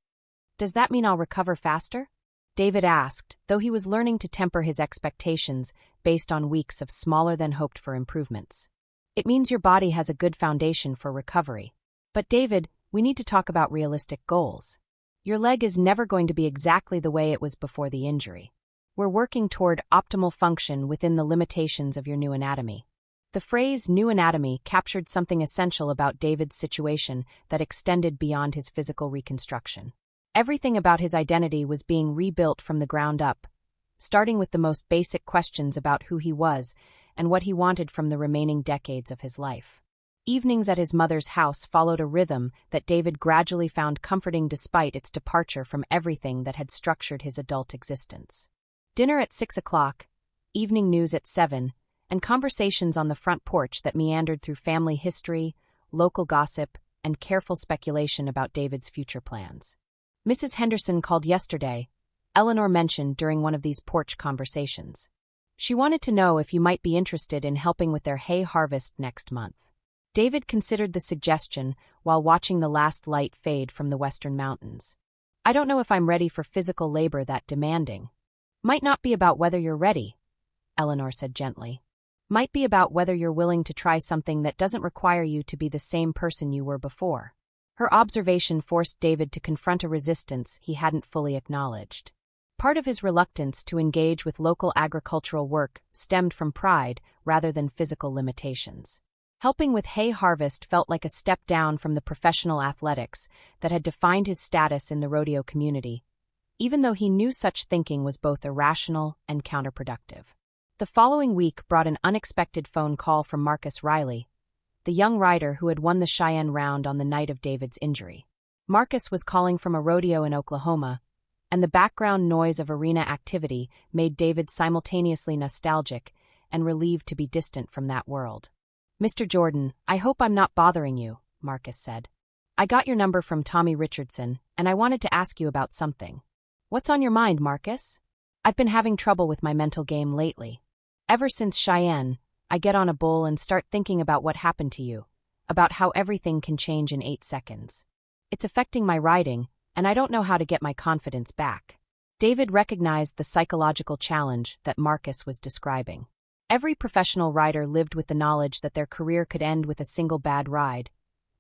A: "Does that mean I'll recover faster?" David asked, though he was learning to temper his expectations based on weeks of smaller-than-hoped-for improvements. "It means your body has a good foundation for recovery. But David, we need to talk about realistic goals. Your leg is never going to be exactly the way it was before the injury. We're working toward optimal function within the limitations of your new anatomy." The phrase new anatomy captured something essential about David's situation that extended beyond his physical reconstruction. Everything about his identity was being rebuilt from the ground up, starting with the most basic questions about who he was and what he wanted from the remaining decades of his life. Evenings at his mother's house followed a rhythm that David gradually found comforting despite its departure from everything that had structured his adult existence. Dinner at 6 o'clock, evening news at 7, and conversations on the front porch that meandered through family history, local gossip, and careful speculation about David's future plans. "Mrs. Henderson called yesterday," Eleanor mentioned during one of these porch conversations. "She wanted to know if you might be interested in helping with their hay harvest next month." David considered the suggestion while watching the last light fade from the western mountains. "I don't know if I'm ready for physical labor that demanding." "Might not be about whether you're ready," Eleanor said gently. "Might be about whether you're willing to try something that doesn't require you to be the same person you were before." Her observation forced David to confront a resistance he hadn't fully acknowledged. Part of his reluctance to engage with local agricultural work stemmed from pride rather than physical limitations. Helping with hay harvest felt like a step down from the professional athletics that had defined his status in the rodeo community, even though he knew such thinking was both irrational and counterproductive. The following week brought an unexpected phone call from Marcus Riley, the young rider who had won the Cheyenne Round on the night of David's injury. Marcus was calling from a rodeo in Oklahoma, and the background noise of arena activity made David simultaneously nostalgic and relieved to be distant from that world. "Mr. Jordan, I hope I'm not bothering you," Marcus said. "I got your number from Tommy Richardson, and I wanted to ask you about something." "What's on your mind, Marcus?" "I've been having trouble with my mental game lately. Ever since Cheyenne, I get on a bull and start thinking about what happened to you, about how everything can change in 8 seconds. It's affecting my riding, and I don't know how to get my confidence back." David recognized the psychological challenge that Marcus was describing. Every professional rider lived with the knowledge that their career could end with a single bad ride,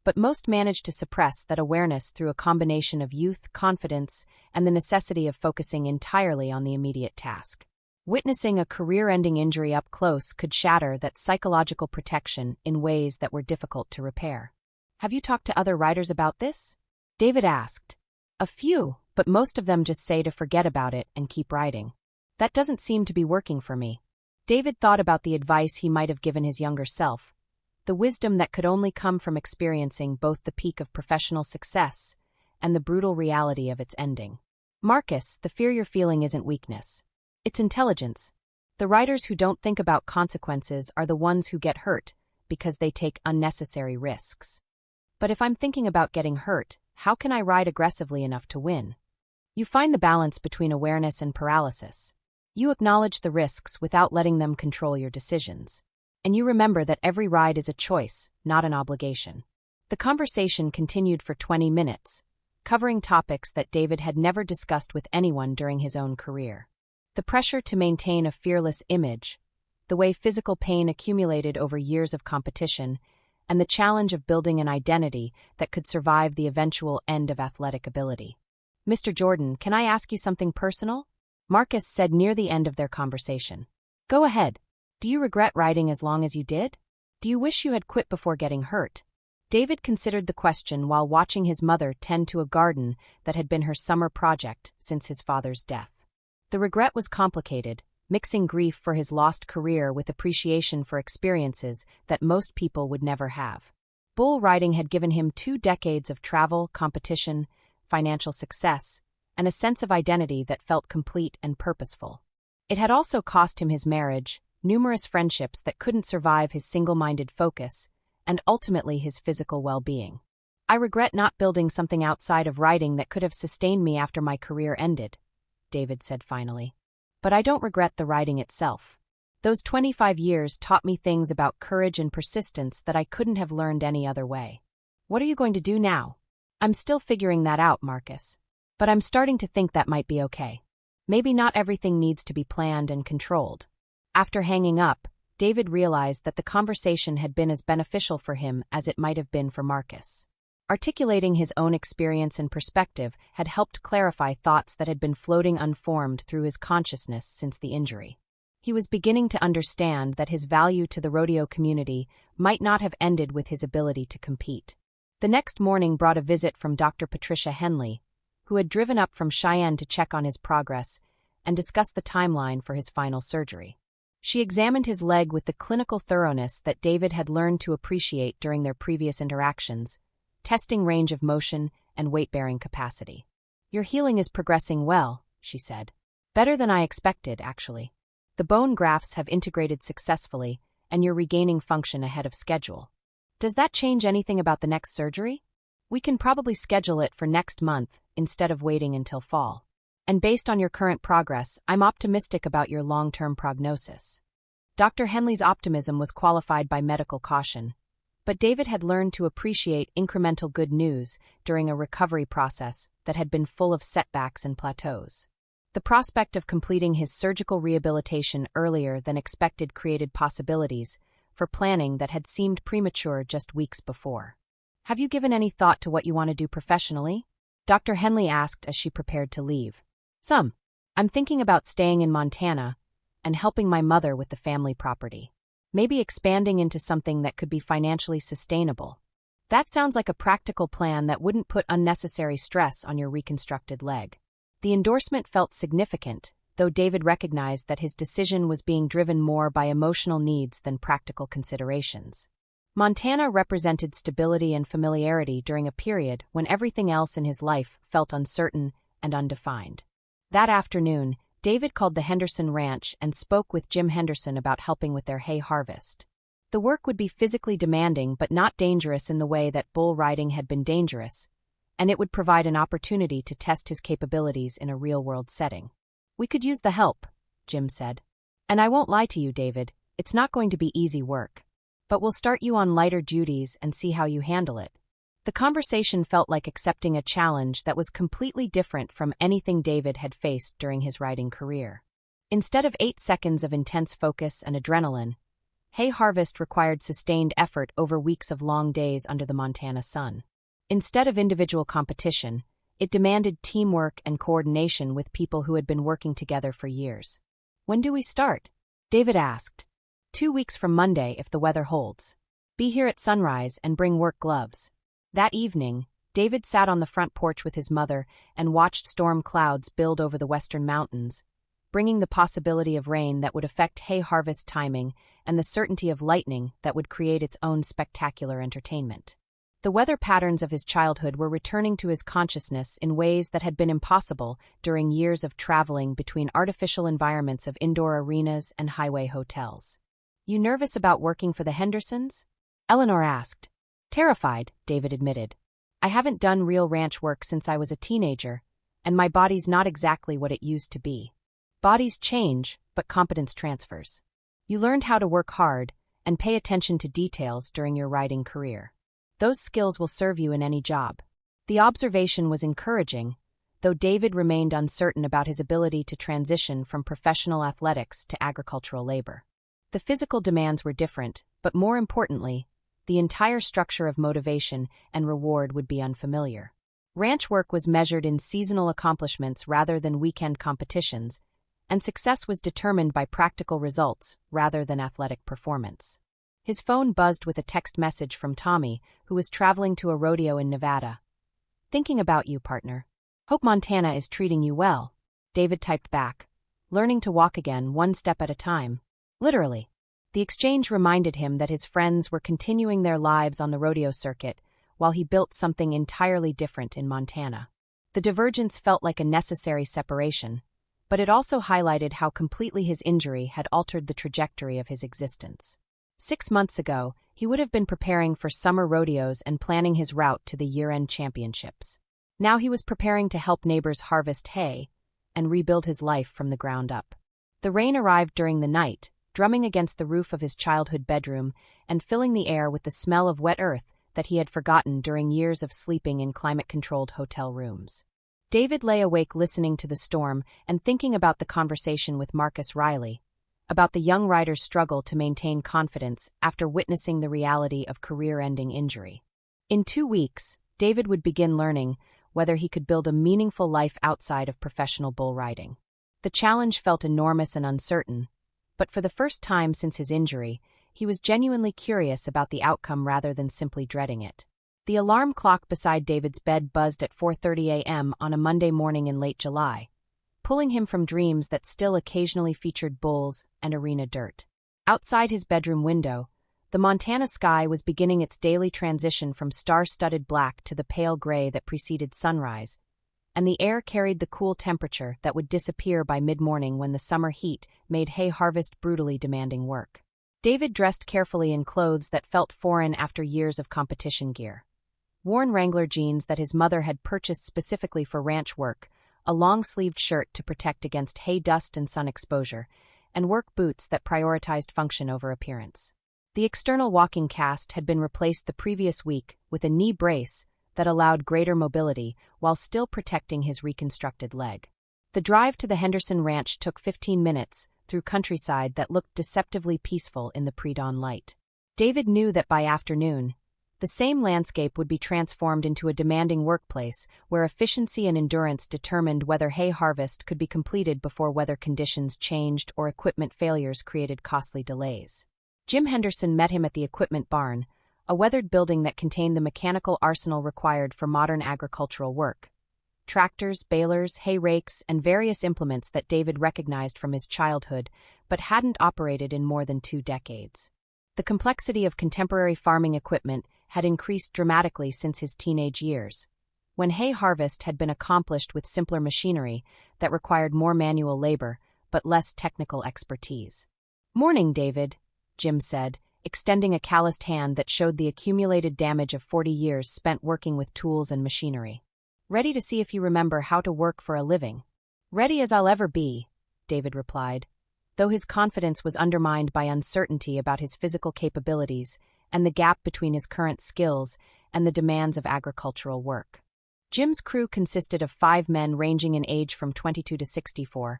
A: but most managed to suppress that awareness through a combination of youth, confidence, and the necessity of focusing entirely on the immediate task. Witnessing a career-ending injury up close could shatter that psychological protection in ways that were difficult to repair. "Have you talked to other riders about this?" David asked. "A few, but most of them just say to forget about it and keep riding. That doesn't seem to be working for me." David thought about the advice he might have given his younger self, the wisdom that could only come from experiencing both the peak of professional success and the brutal reality of its ending. "Marcus, the fear you're feeling isn't weakness. It's intelligence. The riders who don't think about consequences are the ones who get hurt because they take unnecessary risks. But if I'm thinking about getting hurt, how can I ride aggressively enough to win?" You find the balance between awareness and paralysis. You acknowledge the risks without letting them control your decisions. And you remember that every ride is a choice, not an obligation. The conversation continued for 20 minutes, covering topics that David had never discussed with anyone during his own career. The pressure to maintain a fearless image, the way physical pain accumulated over years of competition, and the challenge of building an identity that could survive the eventual end of athletic ability. "Mr. Jordan, can I ask you something personal?" Marcus said near the end of their conversation. "Go ahead. Do you regret riding as long as you did? Do you wish you had quit before getting hurt?" David considered the question while watching his mother tend to a garden that had been her summer project since his father's death. The regret was complicated, mixing grief for his lost career with appreciation for experiences that most people would never have. Bull riding had given him 2 decades of travel, competition, financial success, and a sense of identity that felt complete and purposeful. It had also cost him his marriage, numerous friendships that couldn't survive his single-minded focus, and ultimately his physical well-being. "I regret not building something outside of riding that could have sustained me after my career ended," David said finally. "But I don't regret the riding itself. Those 25 years taught me things about courage and persistence that I couldn't have learned any other way." "What are you going to do now?" "I'm still figuring that out, Marcus. But I'm starting to think that might be okay. Maybe not everything needs to be planned and controlled." After hanging up, David realized that the conversation had been as beneficial for him as it might have been for Marcus. Articulating his own experience and perspective had helped clarify thoughts that had been floating unformed through his consciousness since the injury. He was beginning to understand that his value to the rodeo community might not have ended with his ability to compete. The next morning brought a visit from Dr. Patricia Henley, who had driven up from Cheyenne to check on his progress and discuss the timeline for his final surgery. She examined his leg with the clinical thoroughness that David had learned to appreciate during their previous interactions, testing range of motion and weight-bearing capacity. "Your healing is progressing well," she said. "Better than I expected, actually. The bone grafts have integrated successfully, and you're regaining function ahead of schedule. Does that change anything about the next surgery? We can probably schedule it for next month instead of waiting until fall. And based on your current progress, I'm optimistic about your long-term prognosis." Dr. Henley's optimism was qualified by medical caution, but David had learned to appreciate incremental good news during a recovery process that had been full of setbacks and plateaus. The prospect of completing his surgical rehabilitation earlier than expected created possibilities for planning that had seemed premature just weeks before. Have you given any thought to what you want to do professionally? Dr. Henley asked as she prepared to leave. Some. I'm thinking about staying in Montana and helping my mother with the family property. Maybe expanding into something that could be financially sustainable. That sounds like a practical plan that wouldn't put unnecessary stress on your reconstructed leg. The endorsement felt significant, though David recognized that his decision was being driven more by emotional needs than practical considerations. Montana represented stability and familiarity during a period when everything else in his life felt uncertain and undefined. That afternoon, David called the Henderson Ranch and spoke with Jim Henderson about helping with their hay harvest. The work would be physically demanding but not dangerous in the way that bull riding had been dangerous, and it would provide an opportunity to test his capabilities in a real-world setting. We could use the help, Jim said. And I won't lie to you, David, it's not going to be easy work. But we'll start you on lighter duties and see how you handle it. The conversation felt like accepting a challenge that was completely different from anything David had faced during his riding career. Instead of 8 seconds of intense focus and adrenaline, hay harvest required sustained effort over weeks of long days under the Montana sun. Instead of individual competition, it demanded teamwork and coordination with people who had been working together for years. When do we start? David asked. 2 weeks from Monday if the weather holds. Be here at sunrise and bring work gloves. That evening, David sat on the front porch with his mother and watched storm clouds build over the western mountains, bringing the possibility of rain that would affect hay harvest timing and the certainty of lightning that would create its own spectacular entertainment. The weather patterns of his childhood were returning to his consciousness in ways that had been impossible during years of traveling between artificial environments of indoor arenas and highway hotels. You nervous about working for the Hendersons? Eleanor asked. Terrified, David admitted. I haven't done real ranch work since I was a teenager, and my body's not exactly what it used to be. Bodies change, but competence transfers. You learned how to work hard and pay attention to details during your riding career. Those skills will serve you in any job. The observation was encouraging, though David remained uncertain about his ability to transition from professional athletics to agricultural labor. The physical demands were different, but more importantly, the entire structure of motivation and reward would be unfamiliar. Ranch work was measured in seasonal accomplishments rather than weekend competitions, and success was determined by practical results rather than athletic performance. His phone buzzed with a text message from Tommy, who was traveling to a rodeo in Nevada. Thinking about you, partner. Hope Montana is treating you well. David typed back, learning to walk again one step at a time. Literally. The exchange reminded him that his friends were continuing their lives on the rodeo circuit, while he built something entirely different in Montana. The divergence felt like a necessary separation, but it also highlighted how completely his injury had altered the trajectory of his existence. 6 months ago, he would have been preparing for summer rodeos and planning his route to the year-end championships. Now he was preparing to help neighbors harvest hay and rebuild his life from the ground up. The rain arrived during the night, drumming against the roof of his childhood bedroom and filling the air with the smell of wet earth that he had forgotten during years of sleeping in climate-controlled hotel rooms. David lay awake listening to the storm and thinking about the conversation with Marcus Riley, about the young rider's struggle to maintain confidence after witnessing the reality of career-ending injury. In 2 weeks, David would begin learning whether he could build a meaningful life outside of professional bull riding. The challenge felt enormous and uncertain, but for the first time since his injury, he was genuinely curious about the outcome rather than simply dreading it. The alarm clock beside David's bed buzzed at 4:30 a.m. on a Monday morning in late July, pulling him from dreams that still occasionally featured bulls and arena dirt. Outside his bedroom window, the Montana sky was beginning its daily transition from star-studded black to the pale gray that preceded sunrise, and the air carried the cool temperature that would disappear by mid-morning when the summer heat made hay harvest brutally demanding work. David dressed carefully in clothes that felt foreign after years of competition gear. Worn Wrangler jeans that his mother had purchased specifically for ranch work, a long-sleeved shirt to protect against hay dust and sun exposure, and work boots that prioritized function over appearance. The external walking cast had been replaced the previous week with a knee brace that allowed greater mobility while still protecting his reconstructed leg. The drive to the Henderson Ranch took 15 minutes through countryside that looked deceptively peaceful in the pre-dawn light. David knew that by afternoon, The same landscape would be transformed into a demanding workplace where efficiency and endurance determined whether hay harvest could be completed before weather conditions changed or equipment failures created costly delays. Jim Henderson met him at the equipment barn, a weathered building that contained the mechanical arsenal required for modern agricultural work. Tractors, balers, hay rakes, and various implements that David recognized from his childhood but hadn't operated in more than 2 decades. The complexity of contemporary farming equipment had increased dramatically since his teenage years, when hay harvest had been accomplished with simpler machinery that required more manual labor but less technical expertise. "Morning, David," Jim said, extending a calloused hand that showed the accumulated damage of 40 years spent working with tools and machinery. "Ready to see if you remember how to work for a living?" "Ready as I'll ever be," David replied, though his confidence was undermined by uncertainty about his physical capabilities and the gap between his current skills and the demands of agricultural work. Jim's crew consisted of 5 men ranging in age from 22 to 64,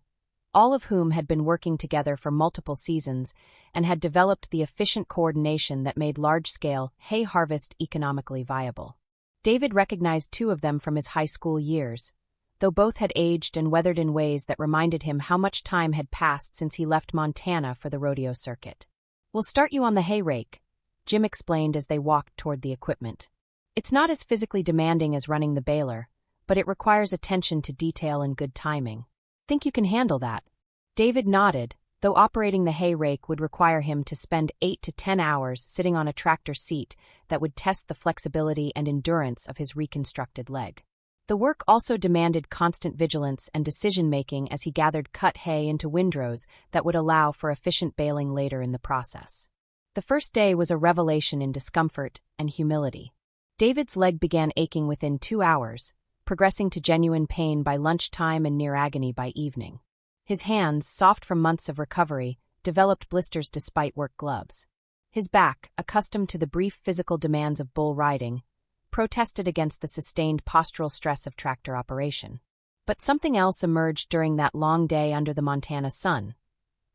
A: all of whom had been working together for multiple seasons and had developed the efficient coordination that made large-scale hay harvest economically viable. David recognized 2 of them from his high school years, though both had aged and weathered in ways that reminded him how much time had passed since he left Montana for the rodeo circuit. "We'll start you on the hay rake," Jim explained as they walked toward the equipment. "It's not as physically demanding as running the baler, but it requires attention to detail and good timing. Think you can handle that?" David nodded, though operating the hay rake would require him to spend 8 to 10 hours sitting on a tractor seat that would test the flexibility and endurance of his reconstructed leg. The work also demanded constant vigilance and decision-making as he gathered cut hay into windrows that would allow for efficient baling later in the process. The first day was a revelation in discomfort and humility. David's leg began aching within 2 hours, progressing to genuine pain by lunchtime and near agony by evening. His hands, soft from months of recovery, developed blisters despite work gloves. His back, accustomed to the brief physical demands of bull riding, protested against the sustained postural stress of tractor operation. But something else emerged during that long day under the Montana sun,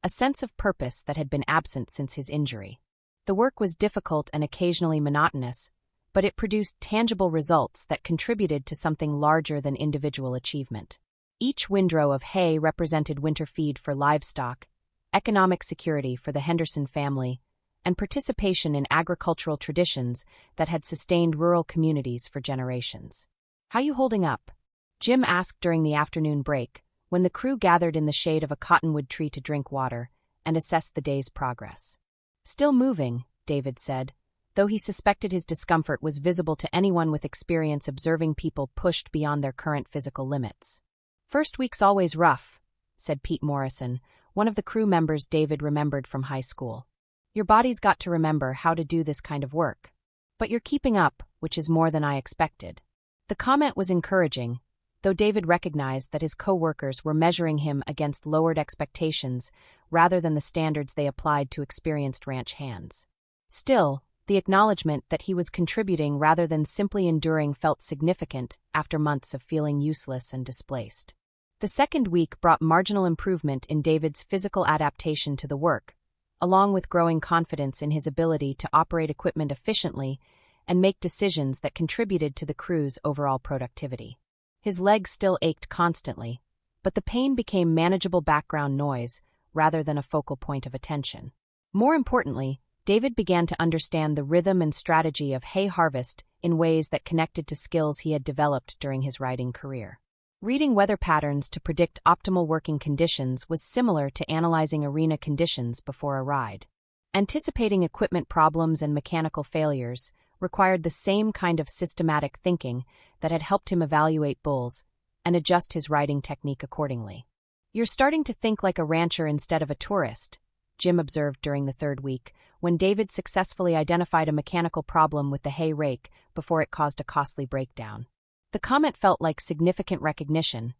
A: a sense of purpose that had been absent since his injury. The work was difficult and occasionally monotonous, but it produced tangible results that contributed to something larger than individual achievement. Each windrow of hay represented winter feed for livestock, economic security for the Henderson family, and participation in agricultural traditions that had sustained rural communities for generations. "How you holding up?" Jim asked during the afternoon break, when the crew gathered in the shade of a cottonwood tree to drink water and assess the day's progress. "Still moving," David said, though he suspected his discomfort was visible to anyone with experience observing people pushed beyond their current physical limits. "First week's always rough," said Pete Morrison, one of the crew members David remembered from high school. "Your body's got to remember how to do this kind of work. But you're keeping up, which is more than I expected." The comment was encouraging, though David recognized that his co-workers were measuring him against lowered expectations rather than the standards they applied to experienced ranch hands. Still, the acknowledgement that he was contributing rather than simply enduring felt significant after months of feeling useless and displaced. The second week brought marginal improvement in David's physical adaptation to the work, along with growing confidence in his ability to operate equipment efficiently and make decisions that contributed to the crew's overall productivity. His legs still ached constantly, but the pain became manageable background noise rather than a focal point of attention. More importantly, David began to understand the rhythm and strategy of hay harvest in ways that connected to skills he had developed during his riding career. Reading weather patterns to predict optimal working conditions was similar to analyzing arena conditions before a ride. Anticipating equipment problems and mechanical failures required the same kind of systematic thinking that had helped him evaluate bulls and adjust his riding technique accordingly. "You're starting to think like a rancher instead of a tourist," Jim observed during the third week, when David successfully identified a mechanical problem with the hay rake before it caused a costly breakdown. The comment felt like significant recognition,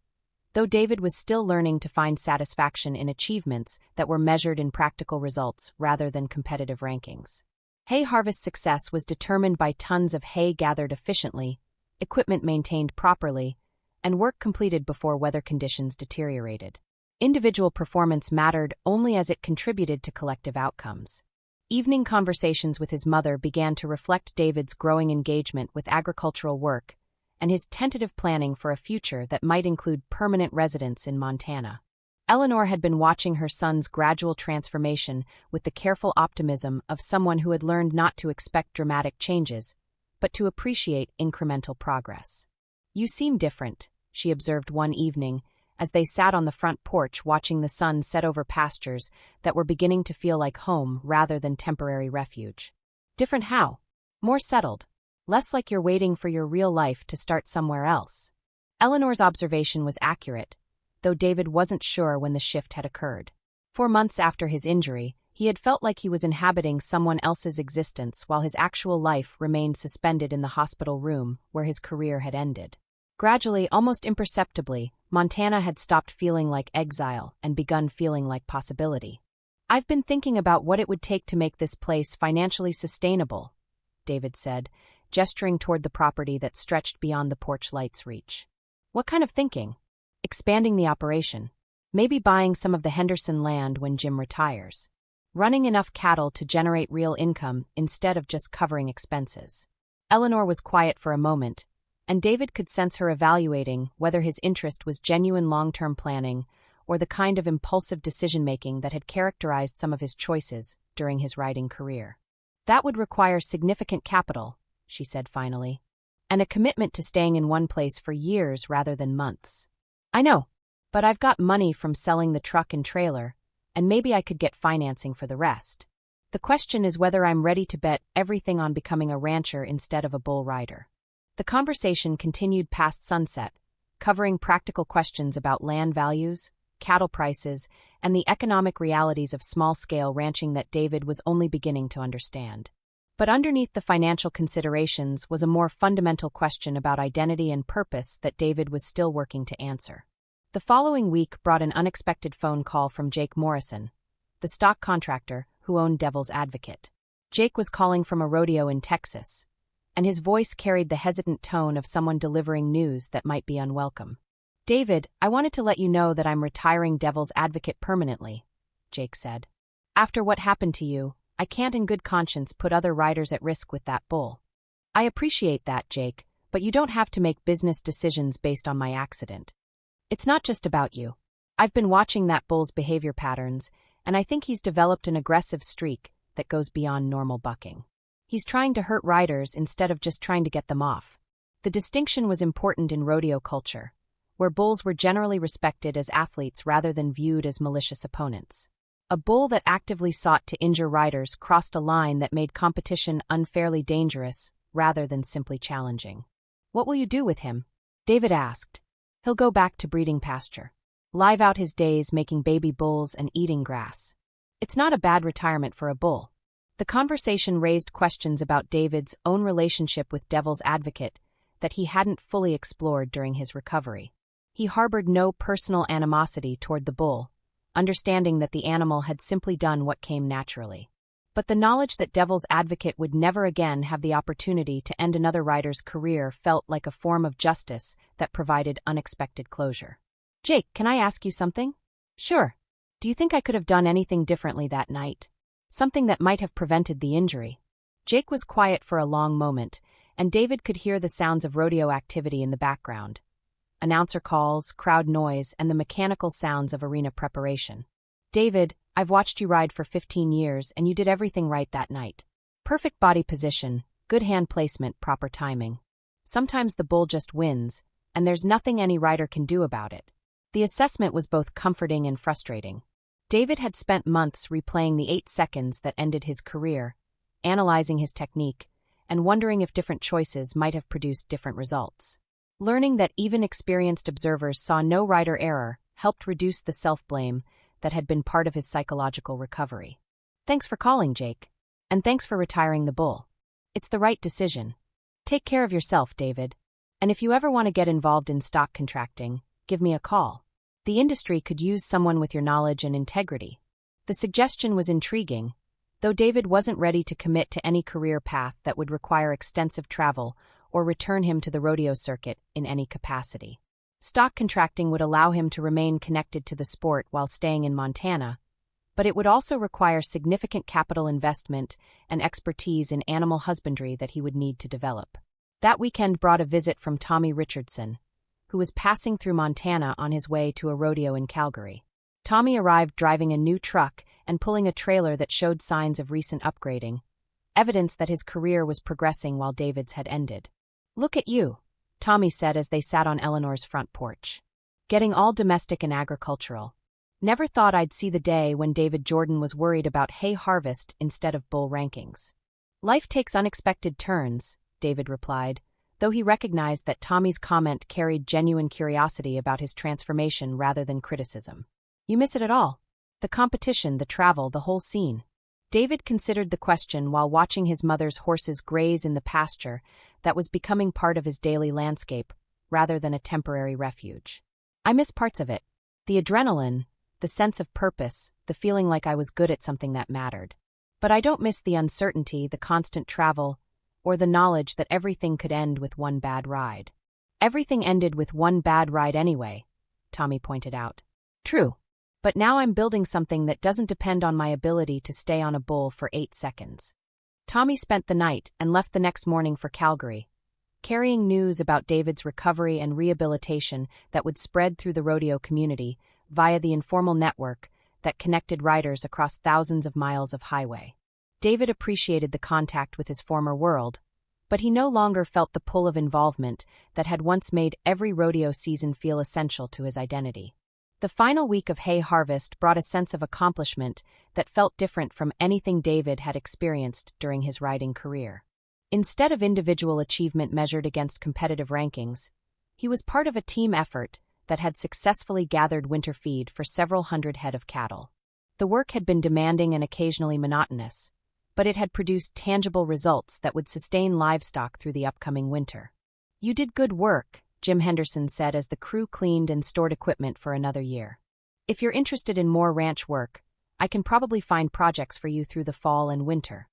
A: though David was still learning to find satisfaction in achievements that were measured in practical results rather than competitive rankings. Hay harvest success was determined by tons of hay gathered efficiently, equipment maintained properly, and work completed before weather conditions deteriorated. Individual performance mattered only as it contributed to collective outcomes. Evening conversations with his mother began to reflect David's growing engagement with agricultural work and his tentative planning for a future that might include permanent residence in Montana. Eleanor had been watching her son's gradual transformation with the careful optimism of someone who had learned not to expect dramatic changes, but to appreciate incremental progress. "You seem different," she observed one evening, as they sat on the front porch watching the sun set over pastures that were beginning to feel like home rather than temporary refuge. "Different how?" "More settled. Less like you're waiting for your real life to start somewhere else." Eleanor's observation was accurate, though David wasn't sure when the shift had occurred. 4 months after his injury, he had felt like he was inhabiting someone else's existence while his actual life remained suspended in the hospital room where his career had ended. Gradually, almost imperceptibly, Montana had stopped feeling like exile and begun feeling like possibility. "I've been thinking about what it would take to make this place financially sustainable," David said, gesturing toward the property that stretched beyond the porch light's reach. "What kind of thinking?" "Expanding the operation. Maybe buying some of the Henderson land when Jim retires. Running enough cattle to generate real income instead of just covering expenses." Eleanor was quiet for a moment, and David could sense her evaluating whether his interest was genuine long-term planning or the kind of impulsive decision-making that had characterized some of his choices during his riding career. "That would require significant capital," she said finally, "and a commitment to staying in one place for years rather than months." "I know, but I've got money from selling the truck and trailer, and maybe I could get financing for the rest. The question is whether I'm ready to bet everything on becoming a rancher instead of a bull rider." The conversation continued past sunset, covering practical questions about land values, cattle prices, and the economic realities of small-scale ranching that David was only beginning to understand. But underneath the financial considerations was a more fundamental question about identity and purpose that David was still working to answer. The following week brought an unexpected phone call from Jake Morrison, the stock contractor who owned Devil's Advocate. Jake was calling from a rodeo in Texas, and his voice carried the hesitant tone of someone delivering news that might be unwelcome. "David, I wanted to let you know that I'm retiring Devil's Advocate permanently," Jake said. "After what happened to you, I can't in good conscience put other riders at risk with that bull." "I appreciate that, Jake, but you don't have to make business decisions based on my accident. It's not just about you. I've been watching that bull's behavior patterns, and I think he's developed an aggressive streak that goes beyond normal bucking. He's trying to hurt riders instead of just trying to get them off." The distinction was important in rodeo culture, where bulls were generally respected as athletes rather than viewed as malicious opponents. A bull that actively sought to injure riders crossed a line that made competition unfairly dangerous rather than simply challenging. "What will you do with him?" David asked. "He'll go back to breeding pasture. Live out his days making baby bulls and eating grass. It's not a bad retirement for a bull." The conversation raised questions about David's own relationship with Devil's Advocate that he hadn't fully explored during his recovery. He harbored no personal animosity toward the bull, understanding that the animal had simply done what came naturally. But the knowledge that Devil's Advocate would never again have the opportunity to end another rider's career felt like a form of justice that provided unexpected closure. "Jake, can I ask you something?" "Sure. Do you think I could have done anything differently that night? Something that might have prevented the injury?" Jake was quiet for a long moment, and David could hear the sounds of rodeo activity in the background. Announcer calls, crowd noise, and the mechanical sounds of arena preparation. "David, I've watched you ride for 15 years, and you did everything right that night. Perfect body position, good hand placement, proper timing. Sometimes the bull just wins, and there's nothing any rider can do about it." The assessment was both comforting and frustrating. David had spent months replaying the 8 seconds that ended his career, analyzing his technique, and wondering if different choices might have produced different results. Learning that even experienced observers saw no rider error helped reduce the self-blame that had been part of his psychological recovery. "Thanks for calling, Jake. And thanks for retiring the bull. It's the right decision. Take care of yourself, David. And if you ever want to get involved in stock contracting, give me a call. The industry could use someone with your knowledge and integrity." The suggestion was intriguing, though David wasn't ready to commit to any career path that would require extensive travel or return him to the rodeo circuit in any capacity. Stock contracting would allow him to remain connected to the sport while staying in Montana, but it would also require significant capital investment and expertise in animal husbandry that he would need to develop. That weekend brought a visit from Tommy Richardson, who was passing through Montana on his way to a rodeo in Calgary. Tommy arrived driving a new truck and pulling a trailer that showed signs of recent upgrading, evidence that his career was progressing while David's had ended. "Look at you," Tommy said as they sat on Eleanor's front porch. "Getting all domestic and agricultural. Never thought I'd see the day when David Jordan was worried about hay harvest instead of bull rankings." "Life takes unexpected turns," David replied, though he recognized that Tommy's comment carried genuine curiosity about his transformation rather than criticism. "You miss it at all? The competition, the travel, the whole scene?" David considered the question while watching his mother's horses graze in the pasture that was becoming part of his daily landscape, rather than a temporary refuge. "I miss parts of it. The adrenaline, the sense of purpose, the feeling like I was good at something that mattered. But I don't miss the uncertainty, the constant travel, or the knowledge that everything could end with one bad ride." "Everything ended with one bad ride anyway," Tommy pointed out. "True. But now I'm building something that doesn't depend on my ability to stay on a bull for 8 seconds. Tommy spent the night and left the next morning for Calgary, carrying news about David's recovery and rehabilitation that would spread through the rodeo community via the informal network that connected riders across thousands of miles of highway. David appreciated the contact with his former world, but he no longer felt the pull of involvement that had once made every rodeo season feel essential to his identity. The final week of hay harvest brought a sense of accomplishment that felt different from anything David had experienced during his riding career. Instead of individual achievement measured against competitive rankings, he was part of a team effort that had successfully gathered winter feed for several hundred head of cattle. The work had been demanding and occasionally monotonous, but it had produced tangible results that would sustain livestock through the upcoming winter. "You did good work," Jim Henderson said as the crew cleaned and stored equipment for another year. "If you're interested in more ranch work, I can probably find projects for you through the fall and winter."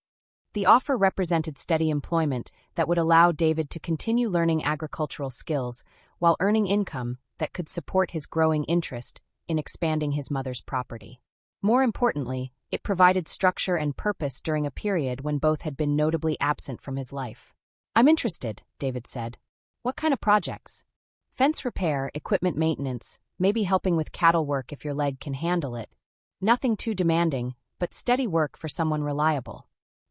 A: The offer represented steady employment that would allow David to continue learning agricultural skills while earning income that could support his growing interest in expanding his mother's property. More importantly, it provided structure and purpose during a period when both had been notably absent from his life. "I'm interested," David said. "What kind of projects?" "Fence repair, equipment maintenance, maybe helping with cattle work if your leg can handle it. Nothing too demanding, but steady work for someone reliable."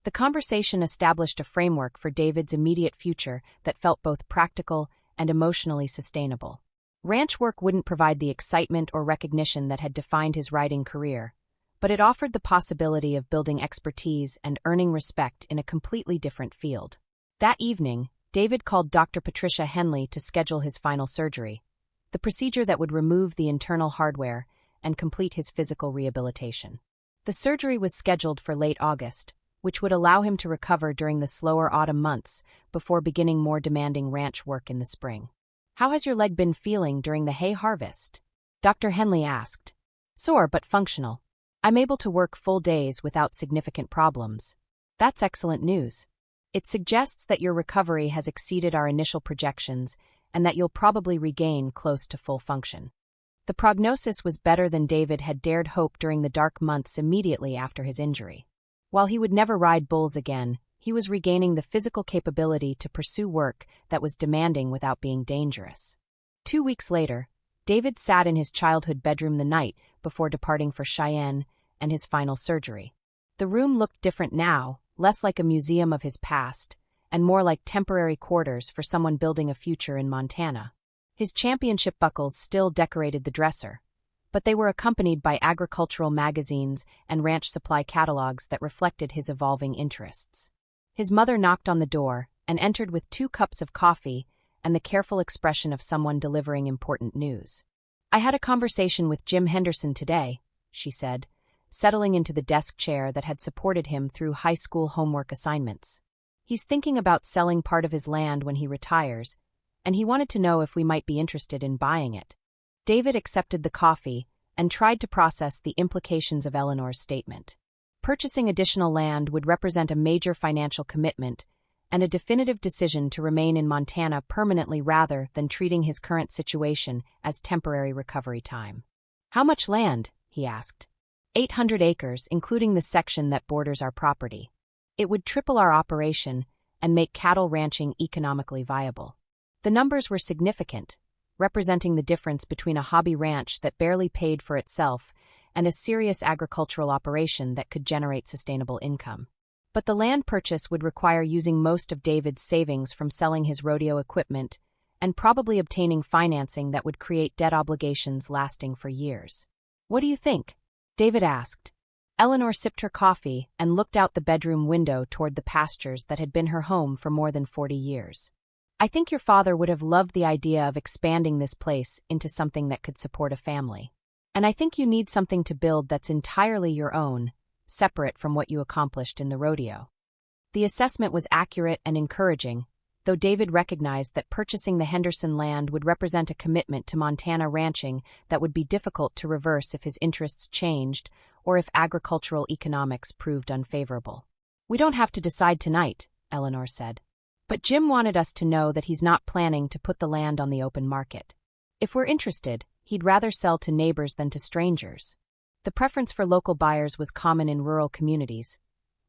A: The conversation established a framework for David's immediate future that felt both practical and emotionally sustainable. Ranch work wouldn't provide the excitement or recognition that had defined his riding career, but it offered the possibility of building expertise and earning respect in a completely different field. That evening, David called Dr. Patricia Henley to schedule his final surgery, the procedure that would remove the internal hardware and complete his physical rehabilitation. The surgery was scheduled for late August, which would allow him to recover during the slower autumn months before beginning more demanding ranch work in the spring. "How has your leg been feeling during the hay harvest?" Dr. Henley asked. "Sore but functional. I'm able to work full days without significant problems." "That's excellent news. It suggests that your recovery has exceeded our initial projections and that you'll probably regain close to full function." The prognosis was better than David had dared hope during the dark months immediately after his injury. While he would never ride bulls again, he was regaining the physical capability to pursue work that was demanding without being dangerous. 2 weeks later, David sat in his childhood bedroom the night before departing for Cheyenne and his final surgery. The room looked different now, less like a museum of his past, and more like temporary quarters for someone building a future in Montana. His championship buckles still decorated the dresser, but they were accompanied by agricultural magazines and ranch supply catalogs that reflected his evolving interests. His mother knocked on the door and entered with 2 cups of coffee and the careful expression of someone delivering important news. "I had a conversation with Jim Henderson today," she said, settling into the desk chair that had supported him through high school homework assignments. "He's thinking about selling part of his land when he retires, and he wanted to know if we might be interested in buying it." David accepted the coffee and tried to process the implications of Eleanor's statement. Purchasing additional land would represent a major financial commitment and a definitive decision to remain in Montana permanently rather than treating his current situation as temporary recovery time. "How much land?" he asked. 800 acres, including the section that borders our property. It would triple our operation and make cattle ranching economically viable. The numbers were significant, representing the difference between a hobby ranch that barely paid for itself and a serious agricultural operation that could generate sustainable income. But the land purchase would require using most of David's savings from selling his rodeo equipment and probably obtaining financing that would create debt obligations lasting for years. "What do you think?" David asked. Eleanor sipped her coffee and looked out the bedroom window toward the pastures that had been her home for more than 40 years. "I think your father would have loved the idea of expanding this place into something that could support a family. And I think you need something to build that's entirely your own, separate from what you accomplished in the rodeo." The assessment was accurate and encouraging, though David recognized that purchasing the Henderson land would represent a commitment to Montana ranching that would be difficult to reverse if his interests changed or if agricultural economics proved unfavorable. "We don't have to decide tonight," Eleanor said. "But Jim wanted us to know that he's not planning to put the land on the open market. If we're interested, he'd rather sell to neighbors than to strangers." The preference for local buyers was common in rural communities,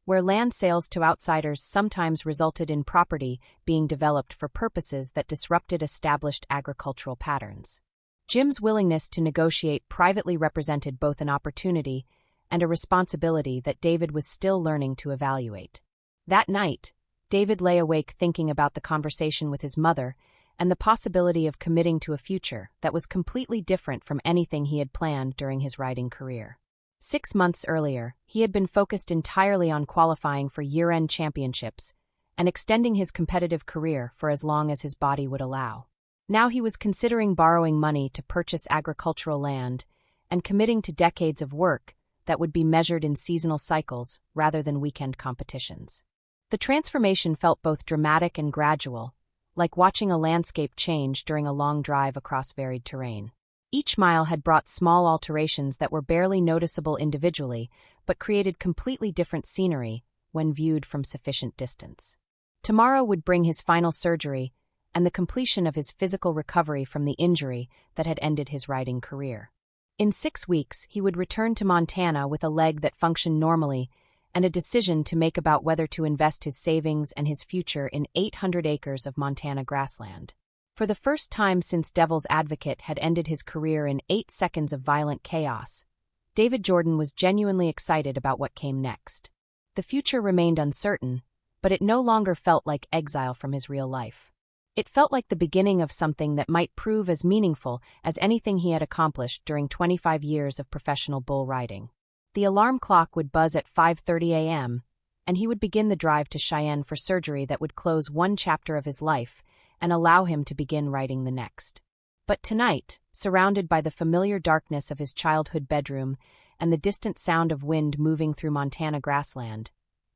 A: where land sales to outsiders sometimes resulted in property being developed for purposes that disrupted established agricultural patterns. Jim's willingness to negotiate privately represented both an opportunity and a responsibility that David was still learning to evaluate. That night, David lay awake thinking about the conversation with his mother and the possibility of committing to a future that was completely different from anything he had planned during his riding career. 6 months earlier, he had been focused entirely on qualifying for year-end championships and extending his competitive career for as long as his body would allow. Now he was considering borrowing money to purchase agricultural land and committing to decades of work that would be measured in seasonal cycles rather than weekend competitions. The transformation felt both dramatic and gradual, like watching a landscape change during a long drive across varied terrain. Each mile had brought small alterations that were barely noticeable individually, but created completely different scenery when viewed from sufficient distance. Tomorrow would bring his final surgery and the completion of his physical recovery from the injury that had ended his riding career. In 6 weeks, he would return to Montana with a leg that functioned normally and a decision to make about whether to invest his savings and his future in 800 acres of Montana grassland. For the first time since Devil's Advocate had ended his career in 8 seconds of violent chaos, David Jordan was genuinely excited about what came next. The future remained uncertain, but it no longer felt like exile from his real life. It felt like the beginning of something that might prove as meaningful as anything he had accomplished during 25 years of professional bull riding. The alarm clock would buzz at 5:30 a.m., and he would begin the drive to Cheyenne for surgery that would close one chapter of his life and allow him to begin writing the next. But tonight, surrounded by the familiar darkness of his childhood bedroom and the distant sound of wind moving through Montana grassland,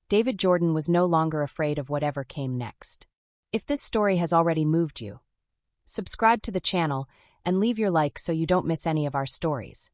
A: David Jordan was no longer afraid of whatever came next. If this story has already moved you, subscribe to the channel and leave your like so you don't miss any of our stories.